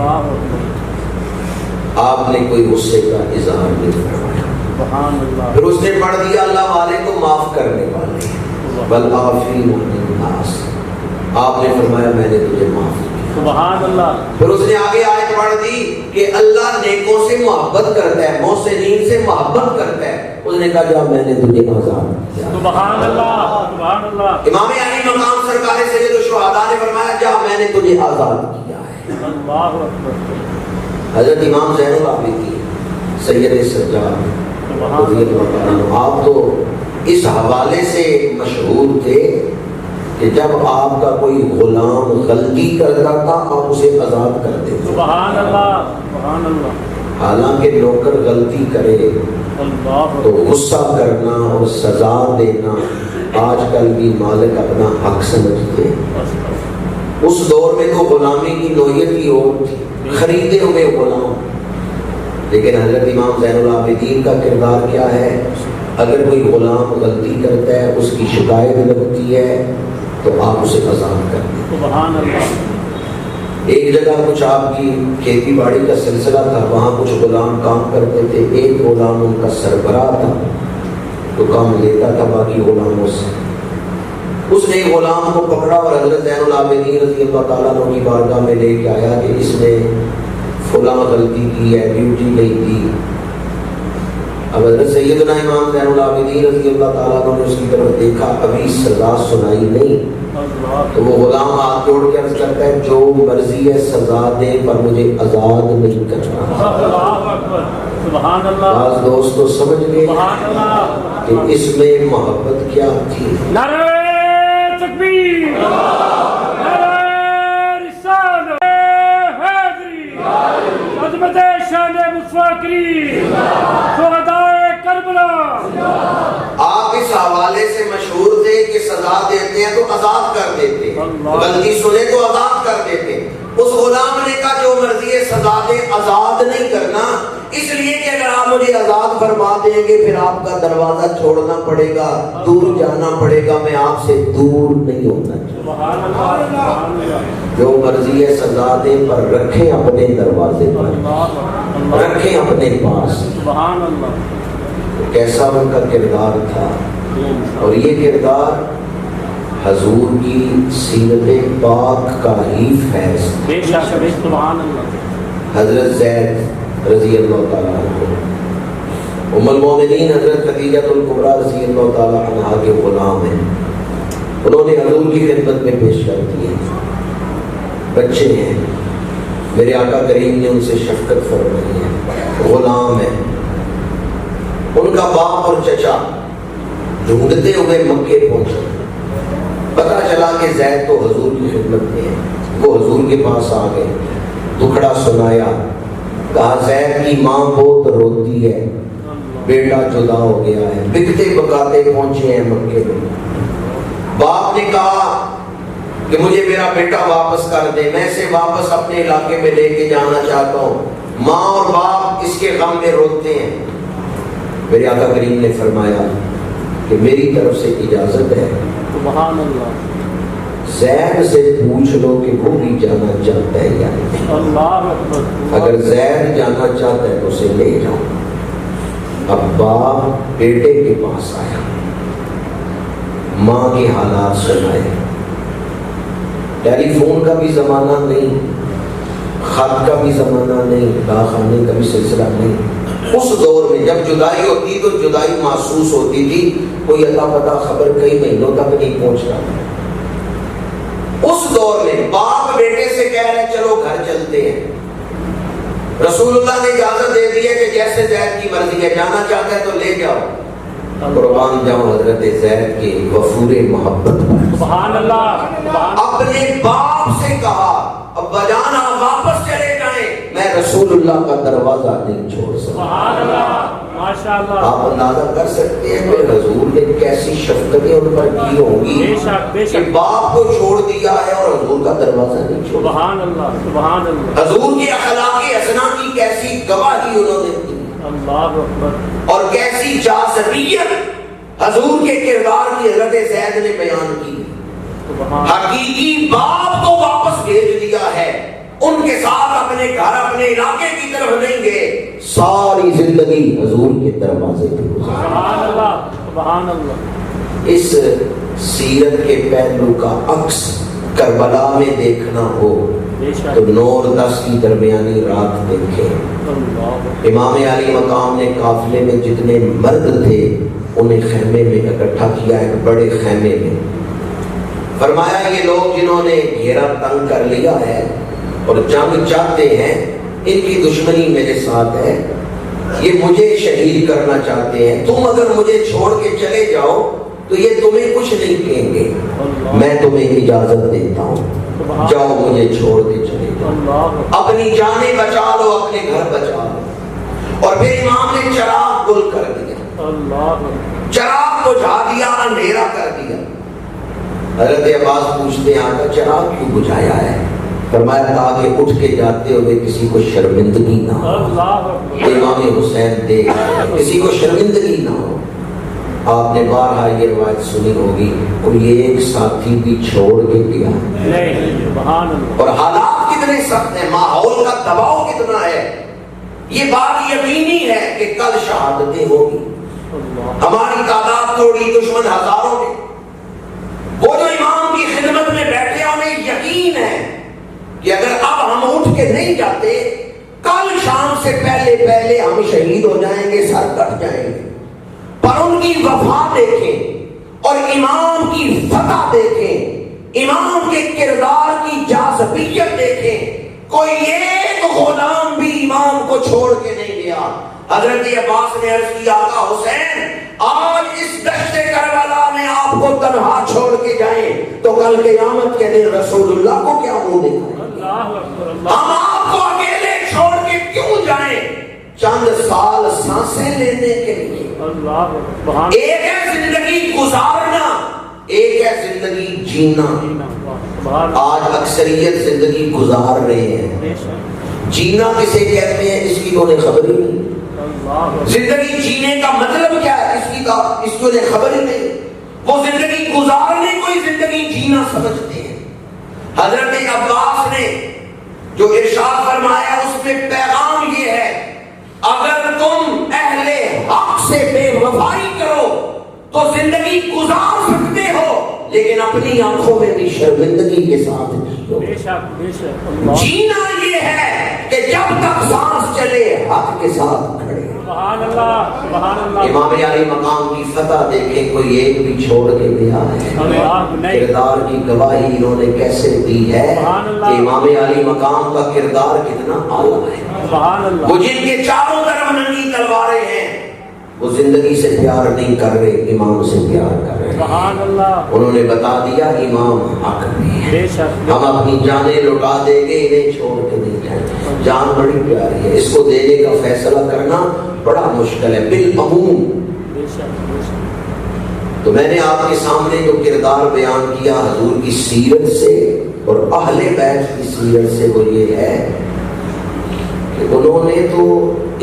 Speaker 2: آپ نے کوئی غصے کا اظہار نہیں فرمایا.
Speaker 3: سبحان اللہ.
Speaker 2: پھر اس نے پڑھ دیا اللہ والے کو معاف کرنے والے ہیں، والعافین عن الناس. آپ نے فرمایا میں نے تجھے معاف کیا.
Speaker 3: سبحان اللہ.
Speaker 2: پھر اس نے آگے آیت پڑھ دی کہ اللہ نیکوں سے محبت کرتا ہے، محسنین سے محبت کرتا ہے. اس نے کہا جا میں نے تجھے آزاد کیا.
Speaker 3: سبحان اللہ. سبحان اللہ.
Speaker 2: امام علی مقام سرکار سید الشہداء نے فرمایا جا میں نے تجھے آزاد کیا ہے.
Speaker 3: اللہ اکبر.
Speaker 2: حضرت امام زین العابدین سید سجاد رضی اللہ عنہ آپ تو اس حوالے سے مشہور تھے کہ جب آپ کا کوئی غلام غلطی کرتا تھا آپ اسے آزاد کر دیتے.
Speaker 3: سبحان اللہ. سبحان اللہ.
Speaker 2: حالانکہ نوکر غلطی کرے تو غصہ کرنا اور سزا دینا آج کل بھی مالک اپنا حق سمجھتے. اس دور میں تو غلامی کی نوعیت ہی اور تھی، خریدے ہوئے غلام. لیکن حضرت امام زین العابدین کا کردار کیا ہے؟ اگر کوئی غلام غلطی کرتا ہے اس کی شکایت لگتی ہے تو آپ اسے آزاد کر دیں.
Speaker 3: سبحان اللہ.
Speaker 2: ایک جگہ کچھ آپ کی کھیتی باڑی کا سلسلہ تھا، وہاں کچھ غلام کام کرتے تھے. ایک غلام ان کا سربراہ تھا تو کام لیتا تھا باقی غلاموں سے. اس نے غلام کو پکڑا اور حضرت زین العابدین رضی اللہ تعالیٰ عنہ کی بارگاہ میں لے کے آیا کہ اس نے فلاں غلطی کی ہے، ڈیوٹی نہیں دی. اب حضرت سیدنا امام زین العابدین رضی اللہ تعالیٰ عنہ نے اس کی طرف دیکھا، ابھی سزا سنائی نہیں، تو وہ غلام ہاتھ جوڑ کے عرض کرتا ہے جو مرضی ہے سزا دے پر مجھے آزاد نہیں کرنا۔
Speaker 3: سبحان اللہ۔
Speaker 2: بعض دوست تو سمجھ گئے کہ اس میں محبت کیا تھی۔
Speaker 3: نعرہ تکبیر، نعرہ رسالت، حیدری، عظمت شان مصطفیٰ کریم، شہدائے کربلا۔
Speaker 2: آپ اس حوالے سے مشہور تھے کہ سزا دیتے ہیں تو آزاد کر دیتے، غلطی سنے تو آزاد کر دیتے۔ اس غلام نے کہا جو مرضی ہے سزا دے، آزاد نہیں کرنا، اس لیے کہ اگر آپ مجھے آزاد فرما دیں گے پھر آپ کا دروازہ چھوڑنا پڑے گا، دور جانا پڑے گا، میں آپ سے دور نہیں ہونا چاہتا۔ جو مرضی ہے سزا دے پر رکھیں اپنے دروازے پر، رکھیں اپنے پاس۔
Speaker 3: سبحان اللہ۔
Speaker 2: کیسا ان کا کردار تھا، اور یہ کردار حضور کی سیرت پاک کا ہی فیض۔
Speaker 3: بے شک، سبحان اللہ۔
Speaker 2: حضرت زید رضی اللہ تعالیٰ عنہ، ام المومنین حضرت خدیجہ الکبریٰ رضی اللہ تعالیٰ عنہا کے غلام ہیں، انہوں نے حضور کی خدمت میں پیش کر دیے، بچے ہیں، میرے آقا کریم نے ان سے شفقت فرمائی ہے، غلام ہے۔ ان کا باپ اور چچا ڈھونڈتے ہوئے مکے پہنچے، پتہ چلا کہ زید تو حضور کی خدمت میں ہے، وہ حضور کے پاس آ گئے، دکھڑا سنایا، کہا زید کی ماں بہت روتی ہے، بیٹا جدا ہو گیا ہے، بکتے بکاتے پہنچے ہیں مکے میں۔ باپ نے کہا کہ مجھے میرا بیٹا واپس کر دے، میں اسے واپس اپنے علاقے میں لے کے جانا چاہتا ہوں۔ ماں اور باپ اس کے غم میں روتے ہیں۔ میرے آقا کریم نے فرمایا کہ میری طرف سے اجازت ہے،
Speaker 3: سبحان اللہ۔
Speaker 2: زید سے پوچھ لو کہ وہ بھی جانا چاہتا ہے یا نہیں،
Speaker 3: اللہ اکبر۔
Speaker 2: اگر زید جانا چاہتا ہے تو اسے لے جاؤ۔ اب باپ بیٹے کے پاس آیا، ماں کے حالات سنائے، ٹیلی فون کا بھی زمانہ نہیں، خط کا بھی زمانہ نہیں، ڈاکخانے کا بھی سلسلہ نہیں۔ اس دور میں جب جدائی ہوتی تو جدائی محسوس ہوتی تھی، کوئی اتا پتا خبر کئی مہینوں تک نہیں پہنچتا۔ اس دور میں باپ بیٹے سے کہہ رہے چلو گھر چلتے ہیں، رسول اللہ نے اجازت دے دی ہے کہ جیسے زید کی مرضی ہے، جانا چاہتا ہے تو لے جاؤ۔ قربان جاؤں حضرت زید کی وفور محبت پر۔
Speaker 3: سبحان اللہ۔
Speaker 2: اپنے باپ سے کہا ابا جان آپ واپس چلے جائیں، میں رسول اللہ کا دروازہ نہیں چھوڑ سکتا۔
Speaker 3: سبحان اللہ، ماشاءاللہ۔
Speaker 2: آپ اندازہ کر سکتے ہیں کہ حضور نے کیسی شفقتیں ان پر کی ہوں گی
Speaker 3: بے شک، بے
Speaker 2: کہ
Speaker 3: شک۔
Speaker 2: باپ کو چھوڑ دیا ہے اور حضور کا دروازہ نہیں چھوڑا۔
Speaker 3: سبحان اللہ، سبحان اللہ۔
Speaker 2: حضور کی اخلاقی حسنہ کی کیسی گواہی انہوں نے دی،
Speaker 3: اللہ اکبر۔
Speaker 2: اور کیسی جاذبیت حضور کے کردار کی حضرت زید نے بیان کی۔ حقیقی باپ کو واپس بھیج دیا ہے، ان کے ساتھ اپنے گھر اپنے علاقے کی طرف نہیں گئے، ساری زندگی حضور کے دروازے پہ گزاری۔
Speaker 3: سبحان اللہ، سبحان اللہ۔
Speaker 2: اس سیرت کے پہلو کا عکس کربلا میں دیکھنا ہو تو 9 اور 10 کی درمیانی رات دیکھیں۔ امام علی مقام نے قافلے میں جتنے مرد تھے انہیں خیمے میں اکٹھا کیا، ایک بڑے خیمے میں، فرمایا یہ لوگ جنہوں نے گھیرا تنگ کر لیا ہے اور جنگ چاہتے ہیں، ان کی دشمنی میرے ساتھ ہے، یہ مجھے شہید کرنا چاہتے ہیں، تم اگر مجھے چھوڑ کے چلے جاؤ تو یہ تمہیں کچھ نہیں کہیں گے، میں تمہیں اجازت دیتا ہوں، جاؤ مجھے چھوڑ کے چلے جاؤ، اپنی جانیں بچا لو، اپنے گھر بچا لو۔ اور پھر امام نے چراغ گل کر دیا، چراغ بجھا دیا، اندھیرا کر دیا۔ حضرت عباس پوچھتے ہیں آقا چراغ کیوں بجھایا ہے؟ فرمایا تاکہ اٹھ کے جاتے ہوئے کسی کو شرمندگی نہ ہو، امام حسین دیکھ کسی کو شرمندگی نہ ہو۔ آپ نے بارہا یہ روایت سنی ہوگی، کوئی ایک ساتھی بھی چھوڑ کے گیا، اور حالات کتنے سخت ہیں، ماحول کا دباؤ کتنا ہے، یہ بات یقینی ہے کہ کل شہادتیں ہوگی، ہماری تعداد تھوڑی، دشمن ہزاروں میں، وہ جو امام کی خدمت میں بیٹھے انہیں یقین ہے کہ اگر اب ہم اٹھ کے نہیں جاتے کل شام انتقام سے پہلے پہلے ہم شہید ہو جائیں گے، سر کٹ جائیں گے، پر ان کی وفا دیکھیں اور امام کی فتح دیکھیں، امام کے کردار کی جاذبیت دیکھیں۔ کوئی ایک غلام بھی امام کو چھوڑ کے نہیں گیا۔ حضرت عباس نے عرض کیا آقا حسین آج اس دشت کربلا میں آپ کو تنہا چھوڑ کے جائیں تو کل قیامت کے دن رسول اللہ کو کیا منہ دکھائیں؟ ہم آپ کو اکیلے چھوڑ کے کیوں جائیں؟ چند سال سانسیں لینے کے لیے۔ ایک ہے زندگی گزارنا، ایک ہے زندگی جینا۔ آج اکثریت زندگی گزار رہے ہیں، جینا کسے کہتے ہیں اس کی انہیں خبر ہی نہیں۔ زندگی جینے کا مطلب کیا ہے اس کو انہیں خبر ہی نہیں۔ وہ زندگی گزارنے کو ہی زندگی جینا سمجھتے ہیں۔ حضرت عباس نے جو ارشاد فرمایا اس میں پیغام یہ ہے اگر تم اہل حق سے بے وفائی کرو تو زندگی گزار سکتے ہو لیکن اپنی آنکھوں میں بھی شرمندگی کے ساتھ جیو۔ جینا یہ ہے کہ جب تک سانس چلے حق کے ساتھ کھڑے۔
Speaker 3: سبحان اللہ سبحان اللہ۔
Speaker 2: امام علی مقام کی فتح دیکھیں، کوئی ایک بھی چھوڑ کے گیا ہے؟ کردار کی گواہی انہوں نے کیسے دی ہے کہ امام علی مقام کا کردار کتنا اعلیٰ ہے۔ وہ جن کے چاروں طرف ننگی تلواریں ہیں وہ زندگی سے پیار نہیں کر رہے، امام سے پیار کر رہے ہیں۔ انہوں نے بتا دیا امام حق میں ہے، ہم اپنی جانیں لٹا دیں گے، انہیں چھوڑ کے نہیں جائیں۔ جان بڑی پیاری ہے، اس کو دینے کا فیصلہ کرنا بڑا مشکل ہے بالعموم۔ تو میں نے آپ کے سامنے جو کردار بیان کیا حضور کی سیرت سے اور اہل بیت کی سیرت سے وہ یہ ہے کہ انہوں نے تو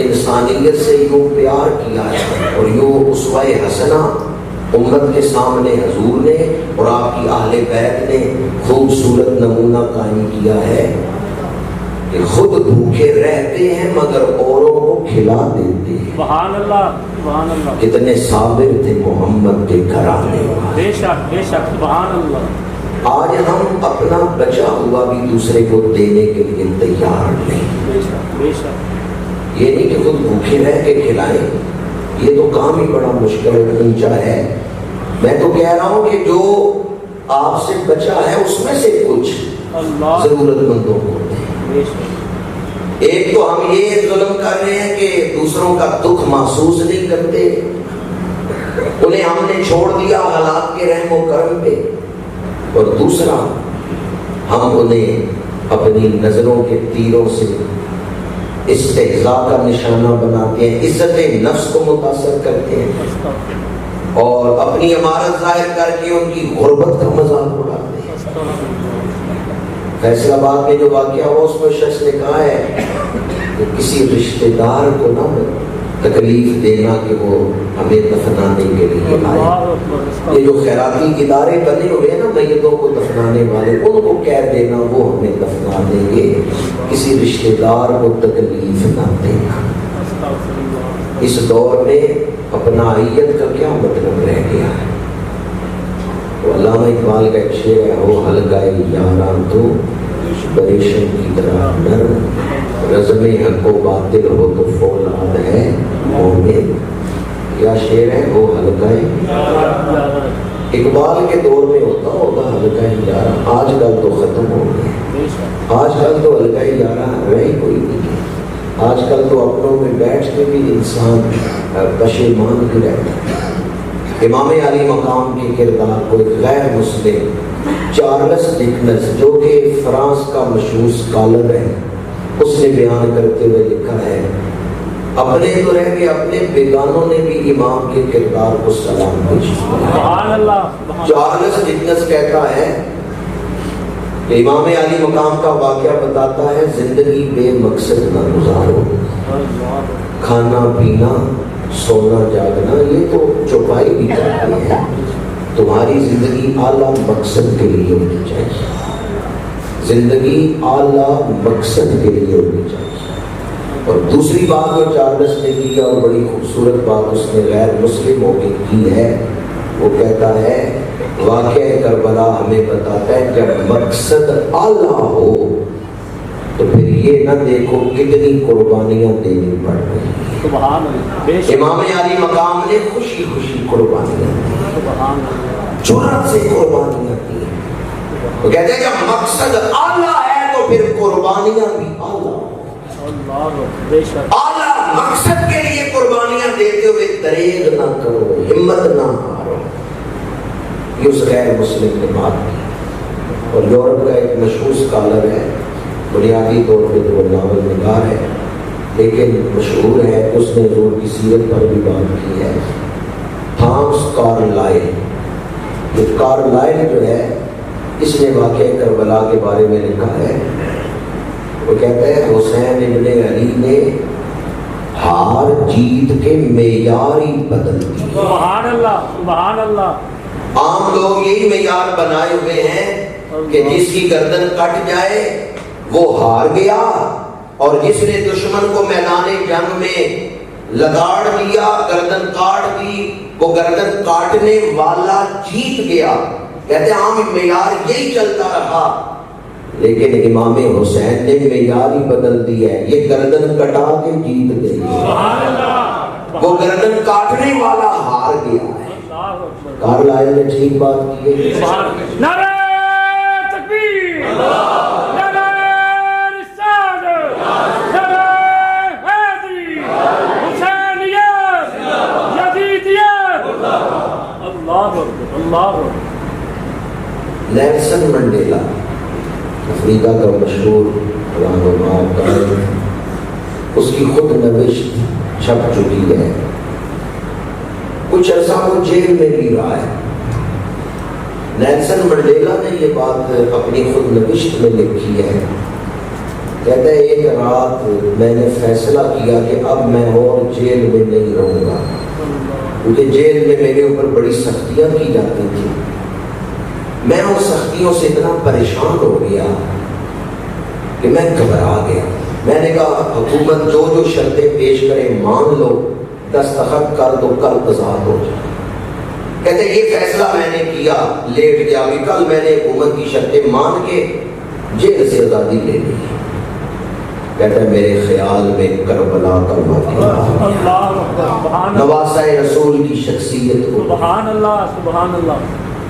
Speaker 2: انسانیت سے یوں پیار کیا ہے اور یوں اسوہ حسنہ امت کے سامنے حضور نے اور آپ کی اہل بیت نے خوبصورت نمونہ قائم کیا ہے کہ خود بھوکے رہتے ہیں مگر اوروں کو کھلا دیتے ہیں۔
Speaker 3: سبحان اللہ سبحان اللہ۔
Speaker 2: کتنے صابر تھے محمد کے گھرانے والے۔
Speaker 3: بے شک بے شک سبحان اللہ۔
Speaker 2: آج ہم اپنا بچا ہوا بھی دوسرے کو دینے کے لیے تیار نہیں۔
Speaker 3: بے شک بے شک۔
Speaker 2: یہ نہیں کہ خود بھوکے رہ کے کھلائیں، یہ تو کام ہی بڑا مشکل اور اونچا ہے۔ میں تو کہہ رہا ہوں کہ جو آپ سے بچا ہے اس میں سے کچھ ضرورت مندوں کو دیں۔ ایک تو ہم یہ ظلم کر رہے ہیں کہ دوسروں کا دکھ محسوس نہیں کرتے، انہیں ہم نے چھوڑ دیا حالات کے رحم و کرم پہ، اور دوسرا ہم انہیں اپنی نظروں کے تیروں سے استہزاء کا نشانہ بناتے ہیں، عزت نفس کو متاثر کرتے ہیں اور اپنی عمارت ظاہر کر کے ان کی غربت کا مذاق اڑاتے ہیں۔ فیصل آباد میں جو واقعہ ہوا اس میں شخص نے کہا ہے کہ کسی رشتہ دار کو نہ تکلیف دینا کہ وہ ہمیں دفنانے کے لیے آئے۔ یہ جو خیراتی ادارے بنے ہوئے ہیں نا میتوں کو دفنانے والے، ان کو کہہ دینا وہ ہمیں دفنا دیں گے، کسی رشتہ دار کو تکلیف نہ دینا۔ اس دور میں اپنائیت کا کیا مطلب رہ گیا ہے؟ تو علامہ اقبال کا ایک شعر ہے، ہو حلقۂ یاراں تو پریشن کی طرح نرم، رزم حق و باطل ہو تو فولاد ہے مومن۔ کیا شعر ہے؟ ہو حلقۂ اقبال کے دور میں ہوتا ہوگا حلقۂ یاراں، آج کل تو ختم ہو گئے، آج کل تو حلقۂ یاراں رہ کوئی نہیں ہے، آج کل تو اپنوں میں بیٹھ کے بھی انسان پشیمان ہی رہتا ہے۔ امام علی مقام کے کردار کو ایک غیر مسلم چارلس ڈکنس جو کہ فرانس کا مشہور اسکالر ہے، اس نے بیان کرتے ہوئے لکھا ہے، اپنے تو رہ کے اپنے بیگانوں نے بھی امام کے کردار کو سلام بھیجا۔ چارلس ڈکنس کہتا ہے کہ امام علی مقام کا واقعہ بتاتا ہے زندگی بے مقصد نہ گزارو، کھانا پینا سونا جاگنا یہ تو چوپائی بھی کرتی ہے، تمہاری زندگی اعلیٰ مقصد کے لیے ہونی چاہیے، زندگی اعلیٰ مقصد کے لیے ہونی چاہیے۔ اور دوسری بات جو چارلس نے کی اور بڑی خوبصورت بات اس نے غیر مسلم ہو کے کی ہے، وہ کہتا ہے واقعہ کربلا ہمیں بتاتا ہے جب مقصد اعلیٰ ہو تو پھر یہ نہ دیکھو کتنی قربانیاں دینی پڑ رہی ہیں۔
Speaker 3: سبحان اللہ، بے شک،
Speaker 2: امام علی مقام نے خوشی خوشی قربانیاں دی،
Speaker 3: سبحان اللہ،
Speaker 2: جرأت سے قربانیاں دی۔ وہ کہتے ہیں جب مقصد اعلیٰ ہے تو پھر قربانیاں بھی اعلیٰ،
Speaker 3: اللہ بے شک،
Speaker 2: اعلیٰ مقصد کے لیے قربانیاں دیتے ہوئے دریغ نہ کرو، ہمت نہ ہارو۔ یہ اس غیر مسلم نے بات کی۔ اور یورپ کا ایک مشہور اسکالر ہے، بنیادی طور پہ تو وہ ناول نگار ہے لیکن مشہور ہے، اس نے حضور کی سیرت پر بھی بات کی ہے، تھامس کارلائل۔ یہ کارلائل جو ہے اس نے واقعہ کربلا کے بارے میں لکھا ہے۔ وہ کہتا ہے حسین ابن علی نے ہار جیت کے معیار ہی بدل دیے۔
Speaker 3: سبحان اللہ، سبحان اللہ،
Speaker 2: عام لوگ یہی معیار بنائے ہوئے ہیں کہ جس کی گردن کٹ جائے وہ ہار گیا، اور جس نے دشمن کو میدان جنگ میں لگاڑ لیا، گردن کاٹ دی، وہ گردن کاٹنے والا جیت گیا۔ کہتے ہیں عام معیار یہی چلتا رہا، لیکن امام حسین نے معیار ہی بدل دیا ہے، یہ گردن کٹا کے جیت گئی،
Speaker 3: سبحان اللہ،
Speaker 2: وہ گردن کاٹنے والا ہار گیا ہے۔
Speaker 3: اللہ اکبر،
Speaker 2: کارلائل نے ٹھیک بات کی ہے۔
Speaker 3: سبحان اللہ، نعرہ تکبیر، نعرہ رسالت، نعرہ حیدری، حسینیت، یزیدیت، اللہ اکبر، اللہ اکبر،
Speaker 2: نیلسن منڈیلا افریقہ کا مشہور رہنما قائد، اس کی خود نوشت چھپ چکی ہے، کچھ عرصہ وہ جیل میں بھی رہا ہے۔ نیلسن منڈیلا نے یہ بات اپنی خود نوشت میں لکھی ہے، کہتا ہے ایک رات میں نے فیصلہ کیا کہ اب میں اور جیل میں نہیں رہوں گا، کیونکہ جیل میں میرے اوپر بڑی سختیاں کی جاتی تھیں، میں ان سختیوں سے اتنا پریشان ہو گیا کہ میں گھبرا گیا۔ میں نے کہا حکومت جو جو شرطیں پیش کرے مان لو، دستخط کر دو، کل آزاد ہو جائے۔ کہتے ہیں یہ فیصلہ میں نے کیا، لیٹ گیا کہ کل میں نے حکومت کی شرطیں مان کے جیل سے آزادی لے لی۔ کہتا ہے میرے خیال میں کربلا کا واقعہ،
Speaker 3: اللہ اکبر، سبحان اللہ،
Speaker 2: نواسہ رسول کی شخصیت کو،
Speaker 3: سبحان اللہ، سبحان اللہ،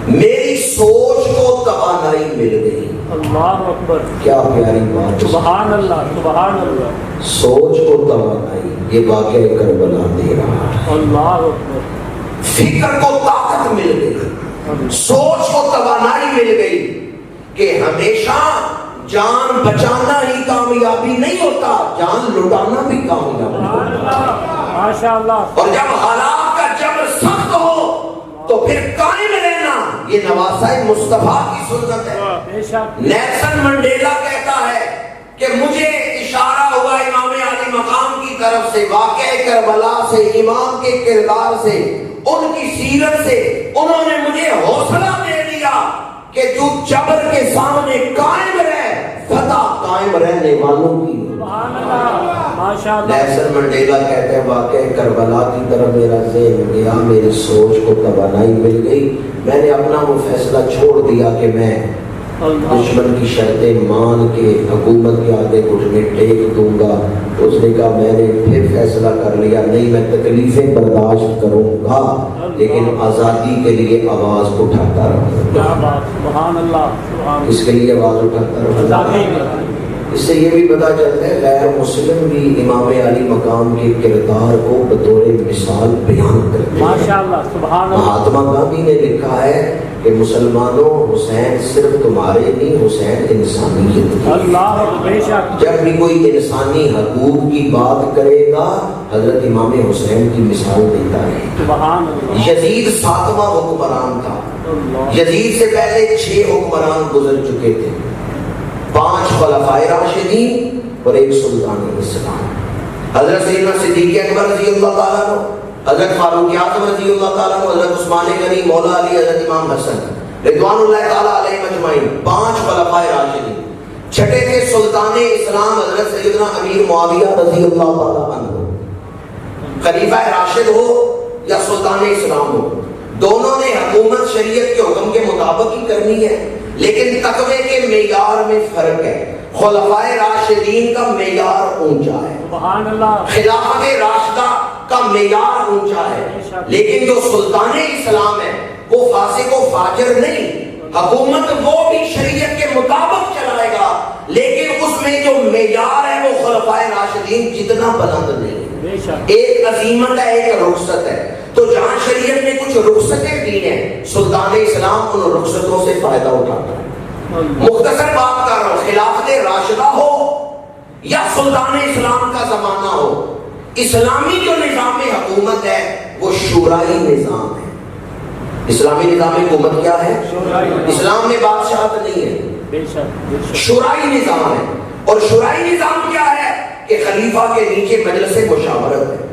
Speaker 2: میری سوچ کو توانائی مل گئی۔
Speaker 3: اللہ اکبر،
Speaker 2: کیا پیاری بات،
Speaker 3: سبحان اللہ، سبحان اللہ،
Speaker 2: سوچ کو توانائی، یہ واقعہ کربلا دے رہا ہے۔
Speaker 3: اللہ اکبر،
Speaker 2: فکر کو طاقت مل گئی، سوچ کو توانائی مل گئی کہ ہمیشہ جان بچانا ہی کامیابی نہیں ہوتا، جان لٹانا بھی کامیابی
Speaker 3: سبحان
Speaker 2: ہوتا ہے۔
Speaker 3: اللہ، ماشاء اللہ،
Speaker 2: اور جب حالات کا جبر سخت ہو تو پھر قائم رہنا، یہ نواسہ مصطفیٰ کی سنت ہے۔
Speaker 3: بے شک،
Speaker 2: نیلسن منڈیلا کہتا ہے کہ مجھے اشارہ ہوا امام علی مقام کی طرف سے، واقعہ کربلا سے، امام کے کردار سے، ان کی سیرت سے، انہوں نے مجھے حوصلہ دے دیا کہ تو جبر کے سامنے قائم رہ، فتح قائم رہنے والوں کی۔
Speaker 3: سبحان اللہ، ماشاء اللہ،
Speaker 2: نیلسن منڈیلا کہتے ہیں واقعہ کربلا کی طرف میرا ذہن گیا، میری سوچ کو توانائی مل گئی، میں نے اپنا وہ فیصلہ چھوڑ دیا کہ میں دشمن کی شرطیں مان کے حکومت کے آگے گھٹنے ٹیک دوں گا۔ اس نے کہا میں نے پھر فیصلہ کر لیا، نہیں میں تکلیفیں برداشت کروں گا لیکن آزادی کے لیے آواز اٹھاتا رہوں
Speaker 3: کیا
Speaker 2: گا۔
Speaker 3: بات، سبحان اللہ، سبحان
Speaker 2: اس کے لیے آواز اٹھاتا رہوں گا۔
Speaker 3: اللہ،
Speaker 2: اس سے یہ بھی پتا چلتا ہے غیر مسلم بھی امام علی مقام کے کردار کو بطور مثال بیان کرتے ہیں۔
Speaker 3: ماشاء اللہ، سبحان اللہ،
Speaker 2: مہاتما گاندھی نے لکھا ہے کہ مسلمانوں حسین صرف تمہارے نہیں، حسین انسانیت کی۔
Speaker 3: اللہ بے شک،
Speaker 2: جب بھی کوئی انسانی حقوق کی بات کرے گا حضرت امام حسین کی مثال دیتا ہے۔
Speaker 3: سبحان اللہ،
Speaker 2: یزید 7واں حکمران تھا،
Speaker 3: اللہ،
Speaker 2: یزید سے پہلے 6 حکمران گزر چکے تھے، 5 خلفائے راشدین اور 1 سلطان اسلام، حضرت سیدنا صدیق اکبر رضی اللہ تعالیٰ عنہ، حضرت فاروق اعظم رضی اللہ تعالیٰ عنہ، حضرت عثمان غنی، مولا علی، حضرت امام حسن رضوان اللہ تعالیٰ علیہ مجمعین، 5 خلفائے راشدین۔ چھٹے تھے سلطان اسلام حضرت سیدنا امیر معاویہ رضی اللہ تعالیٰ عنہ۔ خلیفہ راشد ہو یا سلطان اسلام ہو، دونوں نے حکومت شریعت کے حکم کے مطابق ہی کرنی ہے، لیکن تقوی کے معیار میں فرق ہے۔ خلفائے راشدین کا معیار اونچا ہے،
Speaker 3: سبحان اللہ،
Speaker 2: خلافت راشدہ کا معیار اونچا ہے، لیکن جو سلطان اسلام ہے وہ فاسق و فاجر نہیں، حکومت وہ بھی شریعت کے مطابق چلائے گا، لیکن اس میں جو معیار ہے وہ خلفائے راشدین جتنا بلند نہیں ہے، ایک عظیمت ہے، ایک رخصت ہے۔ تو جہاں شریعت نے کچھ رخصتیں دی ہیں، سلطان اسلام ان رخصتوں سے فائدہ اٹھاتا ہے۔ مختصر بات کر رہا ہوں، خلافت راشدہ ہو یا سلطان اسلام کا زمانہ ہو، اسلامی جو نظام حکومت ہے وہ شورائی نظام ہے۔ اسلامی نظام حکومت کیا ہے؟ اسلام میں بادشاہت نہیں ہے، شورائی نظام ہے۔ اور شورائی نظام کیا ہے کہ خلیفہ کے نیچے مجلس مشاورت ہے،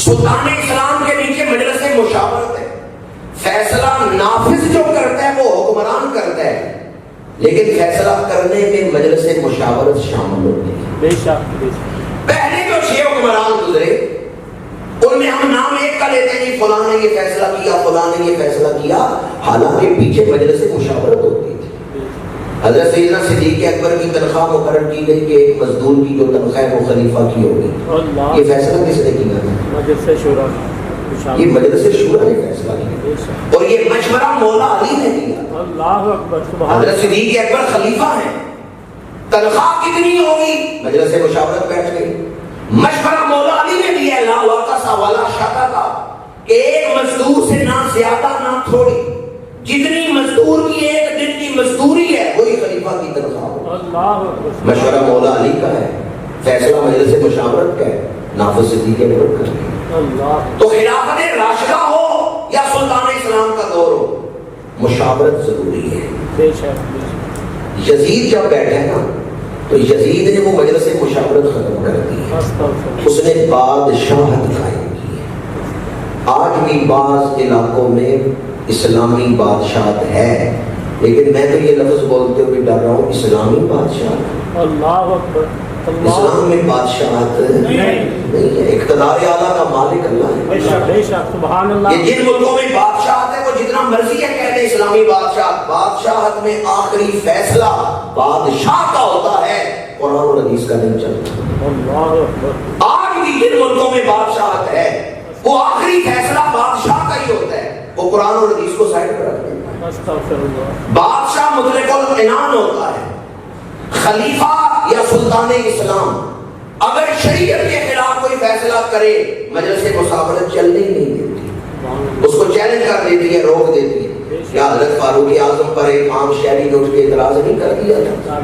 Speaker 2: سلطان اسلام کے نیچے مجلس مشاورت ہے، فیصلہ نافذ جو کرتا ہے وہ حکمران کرتا ہے، لیکن فیصلہ کرنے میں مجلس مشاورت شامل ہوتی ہے۔ پہلے جو 6 حکمران گزرے ان میں ہم نام ایک کا لیتے ہیں، فلاں نے یہ فیصلہ کیا، فلاں نے یہ فیصلہ کیا، حالانکہ پیچھے مجلس مشاورت ہوتی تھی۔ حضرت سیدنا صدیق اکبر کی تنخواہ مقرر کی گئی کہ ایک مزدور کی جو تنخواہ ہے وہ خلیفہ کی ہوگی، یہ فیصلہ کس نے کیا تھا؟ یہ مجلس شورا نے فیصلہ کیا، اور یہ مشورہ مولا علی نے دیا۔ حضرت صدیق اکبر خلیفہ ہیں، تنخواہ کتنی ہوگی؟ مجلس مشاورت بیٹھ گئی، مشورہ مولا علی نے دیا، لا واقع سوالا شاتا تھا کہ ایک مزدور سے نہ زیادہ نہ تھوڑی، جتنی مزدور کی ایک دن کی مزدوری ہے وہی خلیفہ کی تنخواہ ہو۔ مشورہ مولا علی کا ہے، فیصلہ مجلس مشاورت کا ہے، نافذ صدیق اکبر کا ہے۔ تو خلافت راشدہ ہو یا سلطان اسلام کا دور ہو، مشاورت ضروری ہے۔ یزید جب بیٹھے نا تو یزید نے وہ مجلس مشاورت ختم کر دی، اس نے بادشاہت قائم کی ہے۔ آج بھی بعض علاقوں میں اسلامی بادشاہت ہے، لیکن میں تو یہ لفظ بولتے ہوئے ڈر رہا ہوں، اسلامی بادشاہت،
Speaker 3: اللہ اکبر،
Speaker 2: اسلام میں بادشاہت نہیں ہے، اقتدار اعلیٰ کا مالک اللہ ہے۔
Speaker 3: سبحان اللہ۔
Speaker 2: یہ جن ملکوں میں بادشاہت ہے وہ جتنا مرضی ہے کہتے ہیں اسلامی بادشاہت، بادشاہت میں آخری فیصلہ بادشاہ کا ہوتا ہے، قرآن اور حدیث کا نہیں چلتا۔ آج بھی جن ملکوں میں بادشاہت ہے وہ آخری فیصلہ بادشاہ کا ہی ہوتا ہے، وہ قرآن اور حدیث کو سائڈ پر رکھ دیتا ہے۔ بادشاہ مطلق العنان ہوتا ہے، خلیفہ یا سلطان اسلام اگر شریعت کے خلاف کوئی فیصلہ کرے مجلس مشاورت چلنے ہی نہیں دیتی، اس کو چیلنج کر دیتی ہے، روک دیتی ہے۔ کیا حضرت فاروق اعظم پر ایک عام شہری نے اٹھ کے اعتراض نہیں کر دیا تھا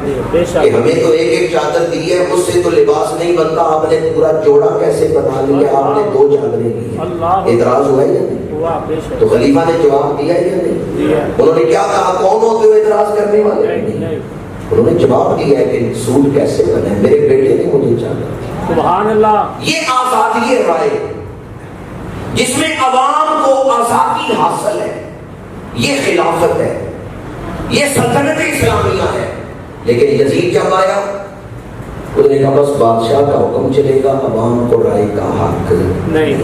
Speaker 2: کہ ہمیں تو ایک ایک چادر دی ہے، اس سے تو لباس نہیں بنتا، آپ نے پورا جوڑا کیسے بنا لیا، آپ نے 2 چادریں لی ہیں؟ اعتراض ہوا یا نہیں؟ تو خلیفہ نے جواب دیا یا نہیں؟ انہوں نے کیا کہا، کون ہوتے ہو اعتراض کرنے والے؟ انہوں نے جواب دیا ہے کہ سوٹ کیسے بنا ہے، میرے بیٹے نے مجھے چاہا۔
Speaker 3: سبحان اللہ۔
Speaker 2: یہ آزادی رائے جس میں عوام کو آزادی حاصل ہے، یہ خلافت ہے، یہ سلطنت اسلامیہ ہے۔ لیکن یزید جب آیا اس نے کہا بس بادشاہ کا حکم چلے گا، عوام کو رائے کا حق نہیں۔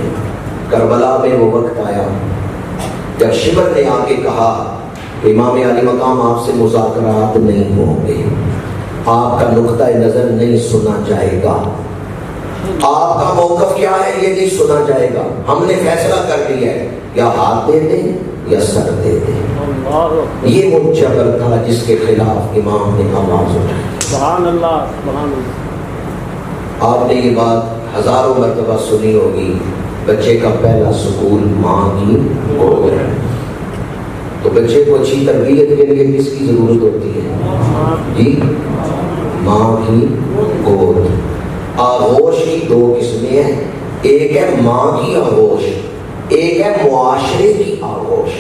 Speaker 2: کربلا میں وہ وقت آیا جب شبر نے آ کے کہا کہ امام علی مقام آپ سے مذاکرات نہیں ہوں گے، آپ کا نقطہ نظر نہیں سنا جائے گا، آپ کا موقف کیا ہے یہ نہیں سنا جائے گا، ہم نے فیصلہ کر لیا ہے، یا ہاتھ دے دیں یا سر دے دیں۔ یہ وہ جبر تھا جس کے خلاف امام نے آواز اٹھائی۔
Speaker 3: سبحان اللہ، سبحان اللہ۔
Speaker 2: آپ نے یہ بات ہزاروں مرتبہ سنی ہوگی، بچے کا پہلا سکول ماں کی گود ہے۔ تو بچے کو اچھی تربیت کے لیے کس کی ضرورت ہوتی ہے؟ جی، ماں کی گود۔ آغوش کی 2 قسمیں ہیں، ایک ہے ماں کی آغوش، ایک ہے معاشرے کی آغوش،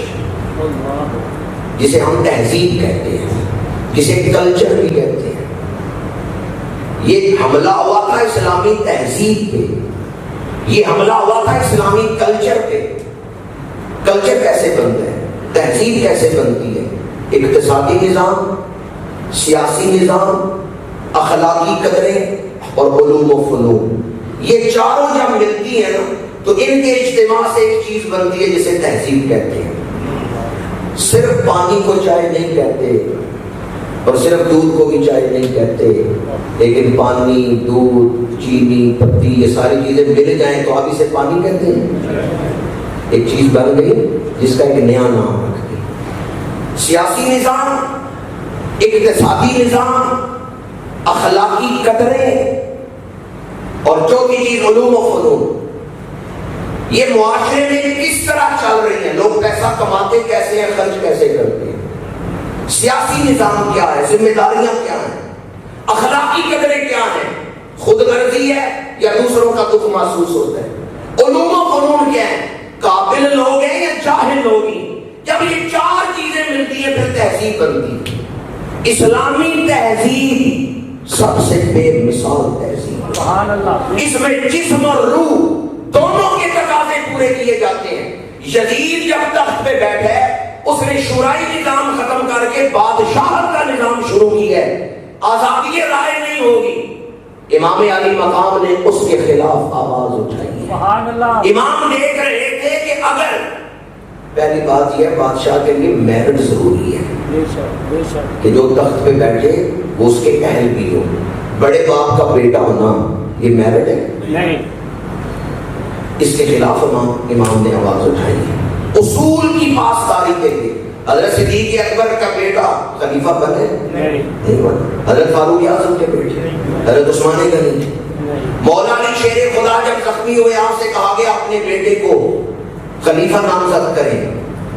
Speaker 2: جسے ہم تہذیب کہتے ہیں، جسے کلچر بھی کہتے ہیں۔ یہ حملہ ہوا تھا اسلامی تہذیب پہ، یہ حملہ ہوا تھا اسلامی کلچر پہ۔ کلچر کیسے بنتا ہے، تہذیب کیسے بنتی ہے؟ اقتصادی نظام، سیاسی نظام، اخلاقی قدریں اور علوم و فنون، یہ چاروں جب ملتی ہیں نا تو ان کے اجتماع سے ایک چیز بنتی ہے جسے تہذیب کہتے ہیں۔ صرف پانی کو چائے نہیں کہتے، اور صرف دودھ کو بھی چائے نہیں کہتے، لیکن پانی، دودھ، چینی، پتی، یہ ساری چیزیں مل جائیں تو آپ اسے پانی کہتے ہیں۔ ایک چیز بن گئی جس کا ایک نیا نام رکھ دیا۔ سیاسی نظام، اقتصادی نظام، اخلاقی قدریں، اور چوتھی چیز علوم و فنون۔ یہ معاشرے میں کس طرح چل رہی ہیں، لوگ پیسہ کماتے کیسے ہیں، خرچ کیسے کرتے ہیں، سیاسی نظام کیا ہے، ذمہ داریاں کیا ہیں، اخلاقی قدریں کیا ہیں، خود غرضی ہے یا دوسروں کا دکھ محسوس ہوتا ہے، علوم و فنون کیا ہے، قابل لوگ ہیں یا جاہل لوگ ہیں۔ جب یہ چار چیزیں ملتی ہیں پھر تہذیب بنتی ہے۔ اسلامی تہذیب سب سے بے مثال تہذیب،
Speaker 3: سبحان اللہ۔
Speaker 2: اس میں جسم اور روح دونوں کے تقاضے پورے کیے جاتے ہیں۔ یزید جب تخت پہ بیٹھے اس نے شورائی نظام ختم کر کے بادشاہت کا نظام شروع کیا ہے، آزادی رائے نہیں ہوگی۔ امام علی مقام نے اس کے خلاف آواز اٹھائی ہے۔
Speaker 3: سبحان اللہ۔
Speaker 2: امام دیکھ رہے تھے کہ اگر پہلی بات یہ بادشاہ کے لیے میرٹ ضروری ہے
Speaker 3: بے شک بے شک۔
Speaker 2: کہ جو تخت پہ بیٹھے وہ اس کے اہل بھی ہو، بڑے باپ کا بیٹا ہونا یہ میرٹ ہے
Speaker 3: نہیں۔
Speaker 2: اس کے خلاف امام نے آواز اٹھائی ہے۔ اصول کی پاسداری کے لیے حضرت صدیق اکبر کا بیٹا خلیفہ بنے نہیں بنا، حضرت فاروق اعظم کے بیٹے حضرت عثمان غنی، مولا علی شیر خدا جب زخمی ہوئے آپ سے کہا گیا اپنے بیٹے کو خلیفہ نامزد کریں،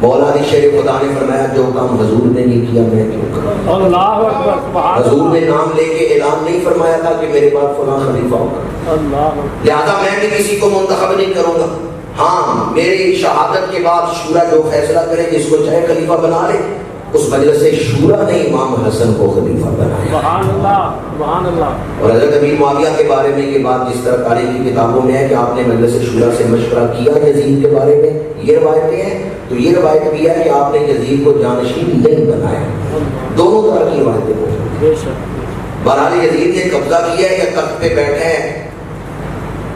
Speaker 2: مولا علی شیر خدا نے فرمایا جو کام حضور نے نہیں کیا میں کیوں کروں۔
Speaker 3: اللہ اکبر، سبحان
Speaker 2: حضور نے
Speaker 3: اللہ۔
Speaker 2: نام لے کے اعلان نہیں فرمایا تھا کہ میرے بعد فلاں خلیفہ ہوگا،
Speaker 3: اللہ
Speaker 2: لہذا میں بھی کسی کو منتخب نہیں کروں گا۔ ہاں میری شہادت کے بعد شورا جو فیصلہ کرے جس کو چاہے خلیفہ بنا لے، اس مجلس شورا نے امام حسن کو خلیفہ بنایا۔
Speaker 3: سبحان اللہ سبحان اللہ۔
Speaker 2: اور حضرت امیر معاویہ کے بارے میں یہ بات جس طرح تاریخ کی کتابوں میں ہے کہ آپ نے مجلس شورا سے مشورہ کیا یزید کے بارے میں، یہ روایتیں ہیں، تو یہ روایت بھی ہے کہ آپ نے یزید کو جانشین نہیں بنایا۔ دونوں طرح کی روایتیں ہیں۔
Speaker 3: بے شک۔
Speaker 2: بہرحال یزید نے قبضہ کیا ہے یا تخت پہ بیٹھے ہیں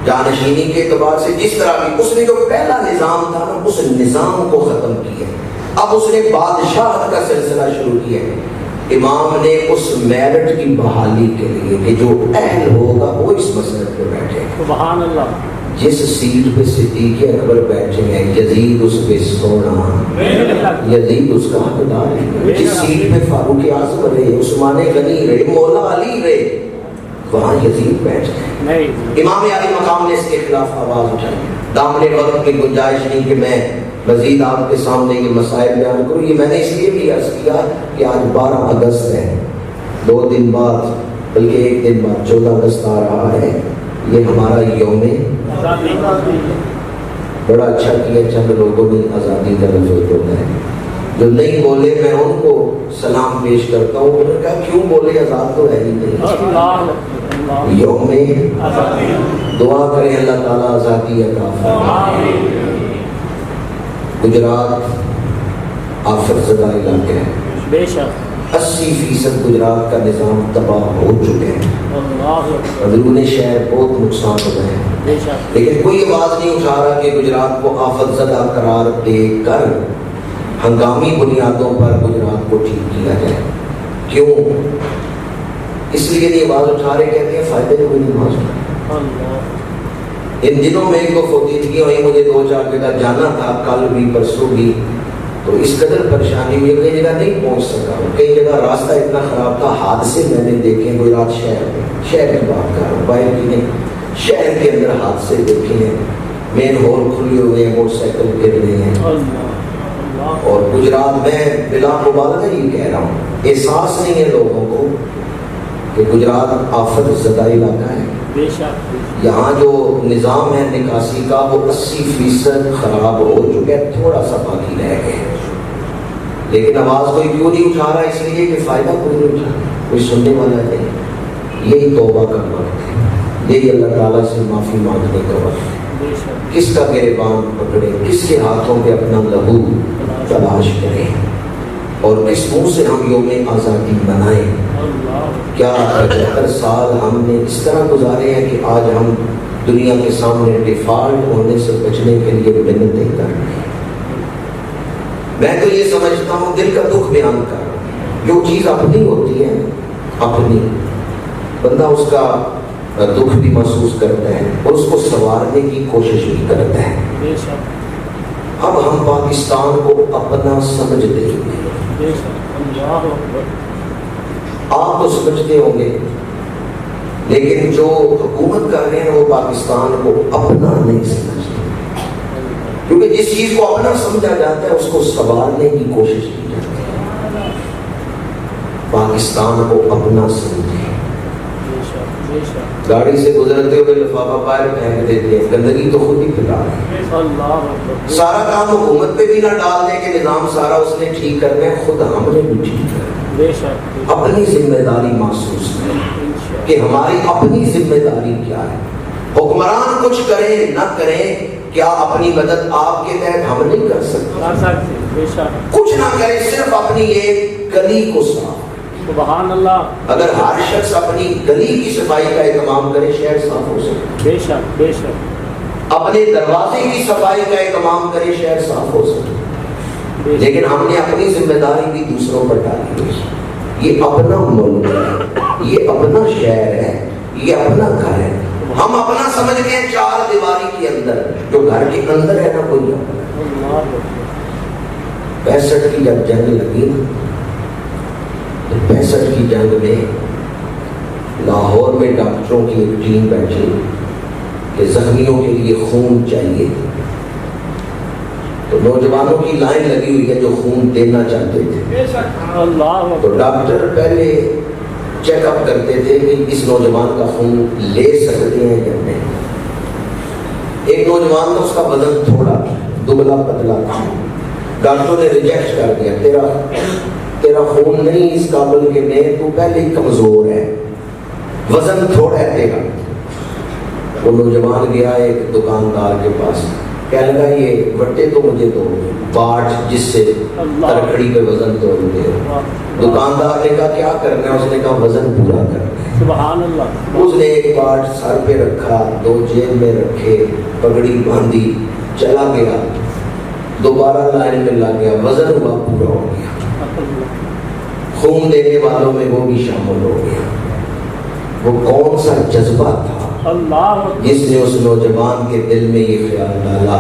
Speaker 2: جانشینی کے اعتبار سے، جس طرح بھی اس نے جو پہلا نظام تھا نا اس نظام کو ختم کیا، اب اس نے بادشاہت کا سلسلہ شروع کیا ہے۔ امام نے اس میرٹ کی بحالی کے لیے کہ جو اہل ہوگا وہ اس مسجد پہ بیٹھے،
Speaker 3: سبحان اللہ۔
Speaker 2: جس سیٹ پہ صدیق اکبر بیٹھے ہیں یزید اس پہ سونا، یزید اس کا حقدار ہے۔ جس سیٹ پہ فاروق اعظم رہے، عثمان غنی رہے، مولا علی رہے، وہاں یزید بیٹھ گئے۔ امام علی مقام نے اس کے خلاف آواز اٹھائی۔ دامن وقت کی گنجائش نہیں کہ میں مزید آپ کے سامنے یہ مسائل بیان کروں، یہ میں نے اس لیے بھی عرض کیا کہ آج 12 اگست ہے، 2 دن بعد بلکہ 1 دن بعد 14 اگست آ رہا ہے، یہ ہمارا یوم بڑا اچھا کیا چند لوگوں نے آزادی کا لفظ بولا ہے، جو نہیں بولے میں ان کو سلام پیش کرتا ہوں۔ انہوں نے کہا کیوں بولے، آزاد تو ہے ہی نہیں۔ یوم دعا کریں اللہ تعالیٰ آزادی عطا فرمائے۔ گجرات آفت زدہ علاقہ ہے،
Speaker 3: بے شک
Speaker 2: 80% گجرات کا نظام تباہ ہو چکے ہیں، اندرون شہر بہت نقصان ہو گئے ہیں،
Speaker 3: بے شک۔
Speaker 2: لیکن کوئی آواز نہیں اٹھا رہا کہ گجرات کو آفت زدہ قرار دے کر ہنگامی بنیادوں پر گجرات کو ٹھیک کیا جائے۔ کیوں؟ اس لیے نہیں آواز اٹھا رہے، کہتے ہیں فائدے میں کوئی نہیں آواز اٹھا۔ ان دنوں میں ایک فوتیدگی ہوئی، مجھے 2-4 جگہ جانا تھا، کل بھی پرسوں بھی، تو اس قدر پریشانی ہوئی، کئی جگہ نہیں پہنچ سکا، کئی جگہ راستہ اتنا خراب تھا، حادثے میں نے دیکھے گجرات شہر کی بات کر رہا ہوں، باہر کی نہیں، شہر کے اندر حادثے دیکھے ہیں، مین ہول کھلے ہوئے ہیں، موٹر سائیکل گر رہے ہیں۔ اور گجرات میں بلا مبالغہ یہ کہہ رہا ہوں، احساس نہیں ہے لوگوں کو کہ گجرات آفت زدہ علاقہ ہے۔ یہاں جو نظام ہے نکاسی کا وہ 80% خراب ہو چکا ہے، تھوڑا سا باقی رہ گیا، لیکن آواز کوئی کیوں نہیں اٹھا رہا؟ اس لیے کہ فائدہ کوئی نہیں اٹھا، کوئی سننے والا نہیں۔ یہی توبہ کا وقت ہے، یہی اللہ تعالیٰ سے معافی مانگنے کا وقت ہے۔ کس کا گریبان پکڑے، کس کے ہاتھوں پہ اپنا لہو تلاش کریں، اور کس منہ سے ہم یوم آزادی منائیں۔ کیا 75 سال ہم نے اس طرح گزارے ہیں کہ آج ہم دنیا کے سامنے ڈیفالٹ ہونے سے بچنے کے لیے منتیں کر رہے ہیں۔ میں تو یہ سمجھتا ہوں، دل کا دکھ بیان کر رہا ہوں، جو چیز اپنی ہوتی ہے اپنی، بندہ اس کا دکھ بھی محسوس کرتا ہے اور اس کو سنوارنے کی کوشش بھی کرتا ہے.
Speaker 3: بے شک
Speaker 2: اب ہم پاکستان کو اپنا سمجھتے ہیں.
Speaker 3: بے شک. اللہ اکبر.
Speaker 2: آپ تو سمجھتے ہوں گے لیکن جو حکومت کر رہے ہیں وہ پاکستان کو اپنا نہیں سمجھتے، کیونکہ جس چیز کو اپنا سمجھا جاتا ہے اس کو سنوارنے کی کوشش کی جاتی ہے. پاکستان کو اپنا سمجھے. گاڑی سے گزرتے ہوئے لفافہ باہر پھینک دیتے ہیں، گندگی تو خود ہی پھیلا رہے ہیں. سارا کام حکومت پہ بھی نہ ڈال دیں کہ نظام سارا اس نے ٹھیک کرنا ہے، خود ہم نے بھی ٹھیک کرنا ہے. اپنی ذمہ داری محسوس کریں کہ ہماری اپنی ذمہ داری کیا ہے. حکمران کچھ کریں نہ کریں، کیا اپنی مدد آپ کے تحت ہم نہیں کر سکتے؟ کچھ نہ کریں، صرف اپنی ایک گلی کو صاف.
Speaker 3: سبحان اللہ.
Speaker 2: اگر ہر شخص اپنی گلی کی صفائی کا اہتمام کرے شہر صاف ہو سکے.
Speaker 3: بے شک بے شک.
Speaker 2: اپنے دروازے کی صفائی کا اہتمام کرے شہر صاف ہو سکے. لیکن ہم نے اپنی ذمہ داری بھی دوسروں پر ڈالی ہے. یہ اپنا ملک ہے، یہ اپنا شہر ہے، یہ اپنا گھر ہے. ہم اپنا سمجھتے ہیں چار دیواری کے اندر، جو گھر کے اندر ہے نا کوئی اپنا. 65 کی جب جنگ لگی، 65 کی جنگ میں لاہور میں ڈاکٹروں کی ایک ٹیم بیٹھی کہ زخمیوں کے لیے خون چاہیے. تو نوجوانوں کی لائن لگی ہوئی ہے جو خون دینا چاہتے تھے. تو ڈاکٹر پہلے چیک اپ کرتے تھے کہ اس نوجوان کا خون لے سکتے ہیں یا نہیں. ایک نوجوان تھا، اس کا بدن تھوڑا دبلا پتلا تھا. ڈاکٹروں نے ریجیکٹ کر دیا، تیرا خون نہیں اس قابل کے نہیں، تو پہلے ہی کمزور ہے، وزن تھوڑا ہے تیرا. وہ نوجوان گیا ایک دکاندار کے پاس، کہنے لگا یہ وٹے تو مجھے دو، باٹ جس سے ترکڑی پہ وزن تولتے ہو. دکاندار نے کہا کیا کرنا ہے؟ اس نے کہا وزن پورا کرنا ہے.
Speaker 3: سبحان اللہ.
Speaker 2: اس نے ایک باٹ سر پہ رکھا، 2 جیب میں رکھے، پگڑی باندھی، چلا گیا. دوبارہ لائن میں لگ گیا، وزن ہوا پورا ہو گیا. خون دینے والوں میں وہ بھی شامل ہو گیا. وہ کون سا جذبہ تھا جس نے اس نوجوان کے دل میں یہ خیال ڈالا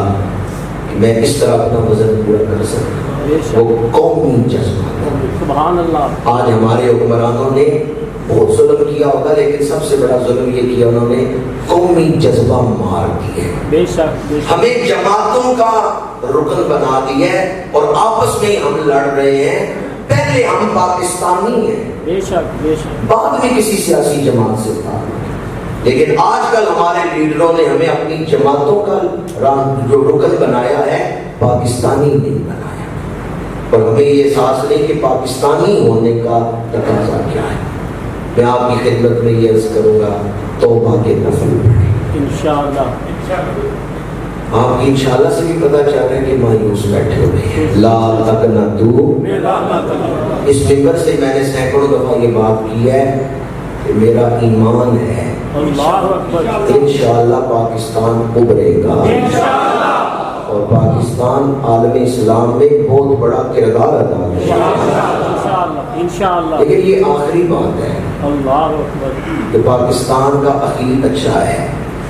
Speaker 2: کہ میں اس طرح اپنا وزن پورا کر سکتا. وہ قومی جذبہ تھا.
Speaker 3: سبحان اللہ.
Speaker 2: آج ہمارے حکمرانوں نے بہت ظلم کیا ہوگا، لیکن سب سے بڑا ظلم یہ کیا انہوں نے قومی جذبہ مار دیا.
Speaker 3: بے شک.
Speaker 2: ہمیں جماعتوں کا رکن بنا دیا ہے اور آپس میں ہم لڑ رہے ہیں. پہلے ہم پاکستانی ہیں،
Speaker 3: بے شک بے شک،
Speaker 2: بعد میں کسی سیاسی جماعت سے تھا. لیکن آج کل ہمارے لیڈروں نے ہمیں اپنی جماعتوں کا جو رکن بنایا ہے پاکستانی نہیں بنایا. اور ہمیں یہ احساس نہیں کہ پاکستانی ہونے کا تقاضا کیا ہے. میں آپ کی خدمت میں یہ عرض کروں گا، توبہ کے نفل پڑھیں
Speaker 3: انشاءاللہ.
Speaker 2: آپ کی انشاءاللہ سے بھی پتہ چل رہا ہے کہ مایوس بیٹھے ہوئے ہیں. لا تقنطوا. اس ممبر سے میں نے سینکڑوں دفعہ یہ بات کی ہے کہ میرا ایمان ہے انشاءاللہ پاکستان ابھرے گا اور پاکستان عالم اسلام میں بہت بڑا کردار ادا کرے گا. لیکن یہ آخری بات ہے کہ پاکستان کا عقید اچھا ہے.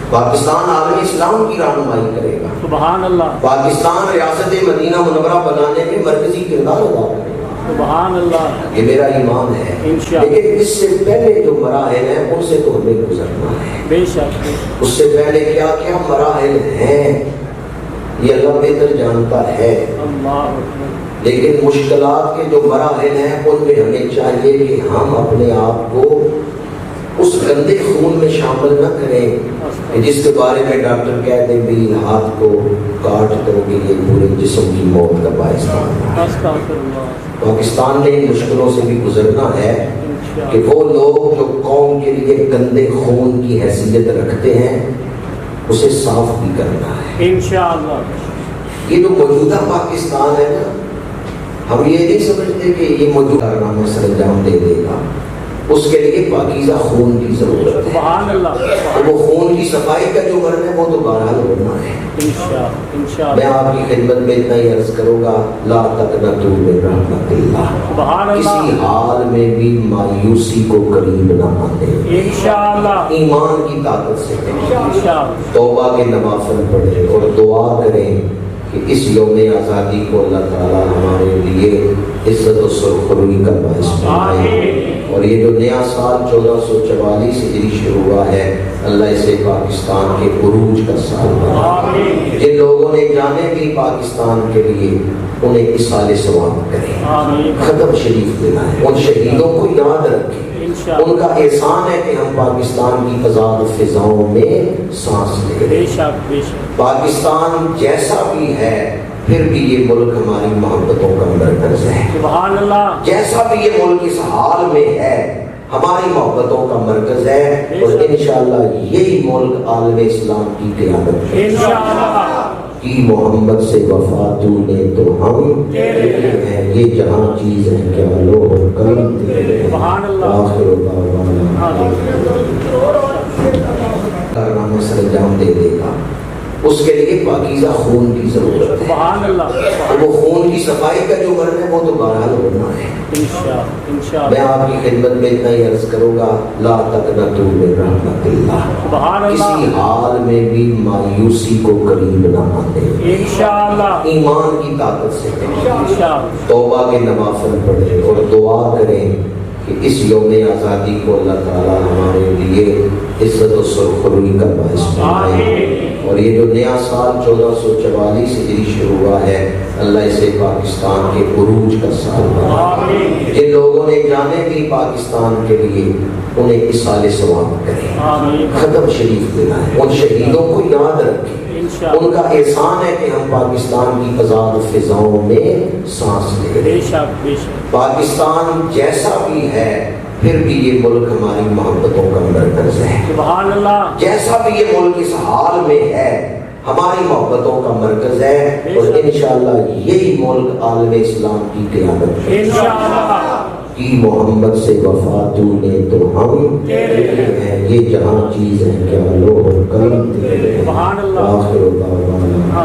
Speaker 2: پاکستان عالم اسلام کی رہنمائی کرے گا.
Speaker 3: سبحان اللہ.
Speaker 2: پاکستان ریاست مدینہ منورہ بنانے میں مرکزی کردار ادا کرے گا.
Speaker 3: سبحان اللہ. یہ
Speaker 2: میرا ایمان ہے. لیکن اس سے پہلے جو مراحل ہیں ان سے تو ہمیں گزرنا ہے.
Speaker 3: بے شک.
Speaker 2: اس سے پہلے کیا کیا مراحل ہیں یہ اللہ بہتر جانتا ہے. لیکن مشکلات کے جو مراحل ہیں ان میں ہمیں چاہیے کہ ہم اپنے آپ کو اس گندے خون میں شامل نہ کریں جس کے بارے میں ڈاکٹر کہتے ہیں بھی ہاتھ کو کاٹ دو گے یہ پورے جسم کی موت کا باعث بنتا ہے. پاکستان نے ان مشکلوں سے بھی گزرنا ہے کہ وہ لوگ جو قوم کے لیے گندے خون کی حیثیت رکھتے ہیں اسے صاف بھی کرنا ہے
Speaker 3: انشاءاللہ.
Speaker 2: یہ جو موجودہ پاکستان ہے نا، ہم یہ نہیں سمجھتے کہ یہ موجودہ کارنامہ سر انجام دے دے گا. اس کے لیے پاکیزہ خون کی ضرورت ہے.
Speaker 3: سبحان اللہ.
Speaker 2: وہ خون کی صفائی کا جو مرن ہے وہ تو بہرحال ہونا ہے.
Speaker 3: انشاءاللہ.
Speaker 2: میں آپ کی خدمت میں اتنا ہی عرض کروں گا، لا تقنطوا من رحمت اللہ.
Speaker 3: سبحان اللہ.
Speaker 2: کسی حال میں بھی مایوسی کو قریب نہ آنے.
Speaker 3: انشاءاللہ.
Speaker 2: ایمان کی طاقت سے
Speaker 3: انشاءاللہ.
Speaker 2: توبہ کے نوافل پڑھیں اور دعا کریں کہ اس یوم آزادی کو اللہ تعالیٰ ہمارے لیے عزت و سرخروئی کا باعث بنائے. اور یہ جو نیا سال 1444 ہجری شروع ہوا ہے، اللہ اسے پاکستان کے عروج کا سال بنائے. جن لوگوں نے جانے دی پاکستان کے لیے انہیں اصال ثواب کریں، ختم شریف دلائیں، ان شہیدوں کو یاد رکھیں. ان کا احسان ہے کہ ہم پاکستان کی آزاد فضاؤں میں سانس لے رہے ہیں. پاکستان جیسا بھی ہے پھر بھی یہ ملک ہماری محبتوں کا مرکز ہے.
Speaker 3: سبحان اللہ.
Speaker 2: جیسا بھی یہ ملک اس حال میں ہے ہماری محبتوں کا مرکز ہے، اور انشاءاللہ یہی ملک عالم اسلام کی قیادت ہے.
Speaker 3: انشاءاللہ.
Speaker 2: کی محمد سے وفا تو نے تو ہم ہیں، یہ جہاں چیز ہے کیا لو کرم تیرے.
Speaker 3: سبحان اللہ.
Speaker 2: آخر دعوانا کارنامہ سر انجام دے دے گا. اس کے لیے پاکیزہ خون کی ضرورت ہے.
Speaker 3: سبحان اللہ.
Speaker 2: وہ خون کی صفائی کا جو مرن ہے وہ تو بہرحال ہونا ہے.
Speaker 3: انشاءاللہ.
Speaker 2: میں آپ کی خدمت میں اتنا ہی عرض کروں گا، لا تقنطوا من رحمت اللہ.
Speaker 3: سبحان اللہ.
Speaker 2: کسی حال میں بھی مایوسی کو قریب نہ آنے.
Speaker 3: انشاءاللہ.
Speaker 2: ایمان کی طاقت سے
Speaker 3: انشاءاللہ.
Speaker 2: توبہ کے نوافل پڑھیں اور دعا کریں کہ اس یوم آزادی کو اللہ تعالیٰ ہمارے لیے عزت و سرخروئی کا باعث بنائے. اور یہ جو نیا سال 1444 ہجری شروع ہوا ہے، اللہ اسے پاکستان کے عروج کا سال بنائے. جن لوگوں نے جانے دی پاکستان کے لیے انہیں اصال ثواب کریں، ختم شریف دلائیں، ان شہیدوں کو یاد رکھیں. ان کا احسان ہے کہ ہم پاکستان کی آزاد فضاؤں میں سانس لے رہے ہیں. پاکستان جیسا بھی ہے پھر بھی یہ ملک ہماری محبتوں کا مرکز ہے.
Speaker 3: سبحان اللہ.
Speaker 2: جیسا بھی یہ ملک اس حال میں ہے ہماری محبتوں کا مرکز ہے، اور انشاءاللہ یہی ملک عالم اسلام کی قیادت ہے.
Speaker 3: انشاءاللہ.
Speaker 2: کی محمد سے وفا تو نے تو ہم ہیں، یہ جہاں چیز ہے کیا لو کرم تیرے.
Speaker 3: سبحان اللہ.
Speaker 2: آخر دعوانا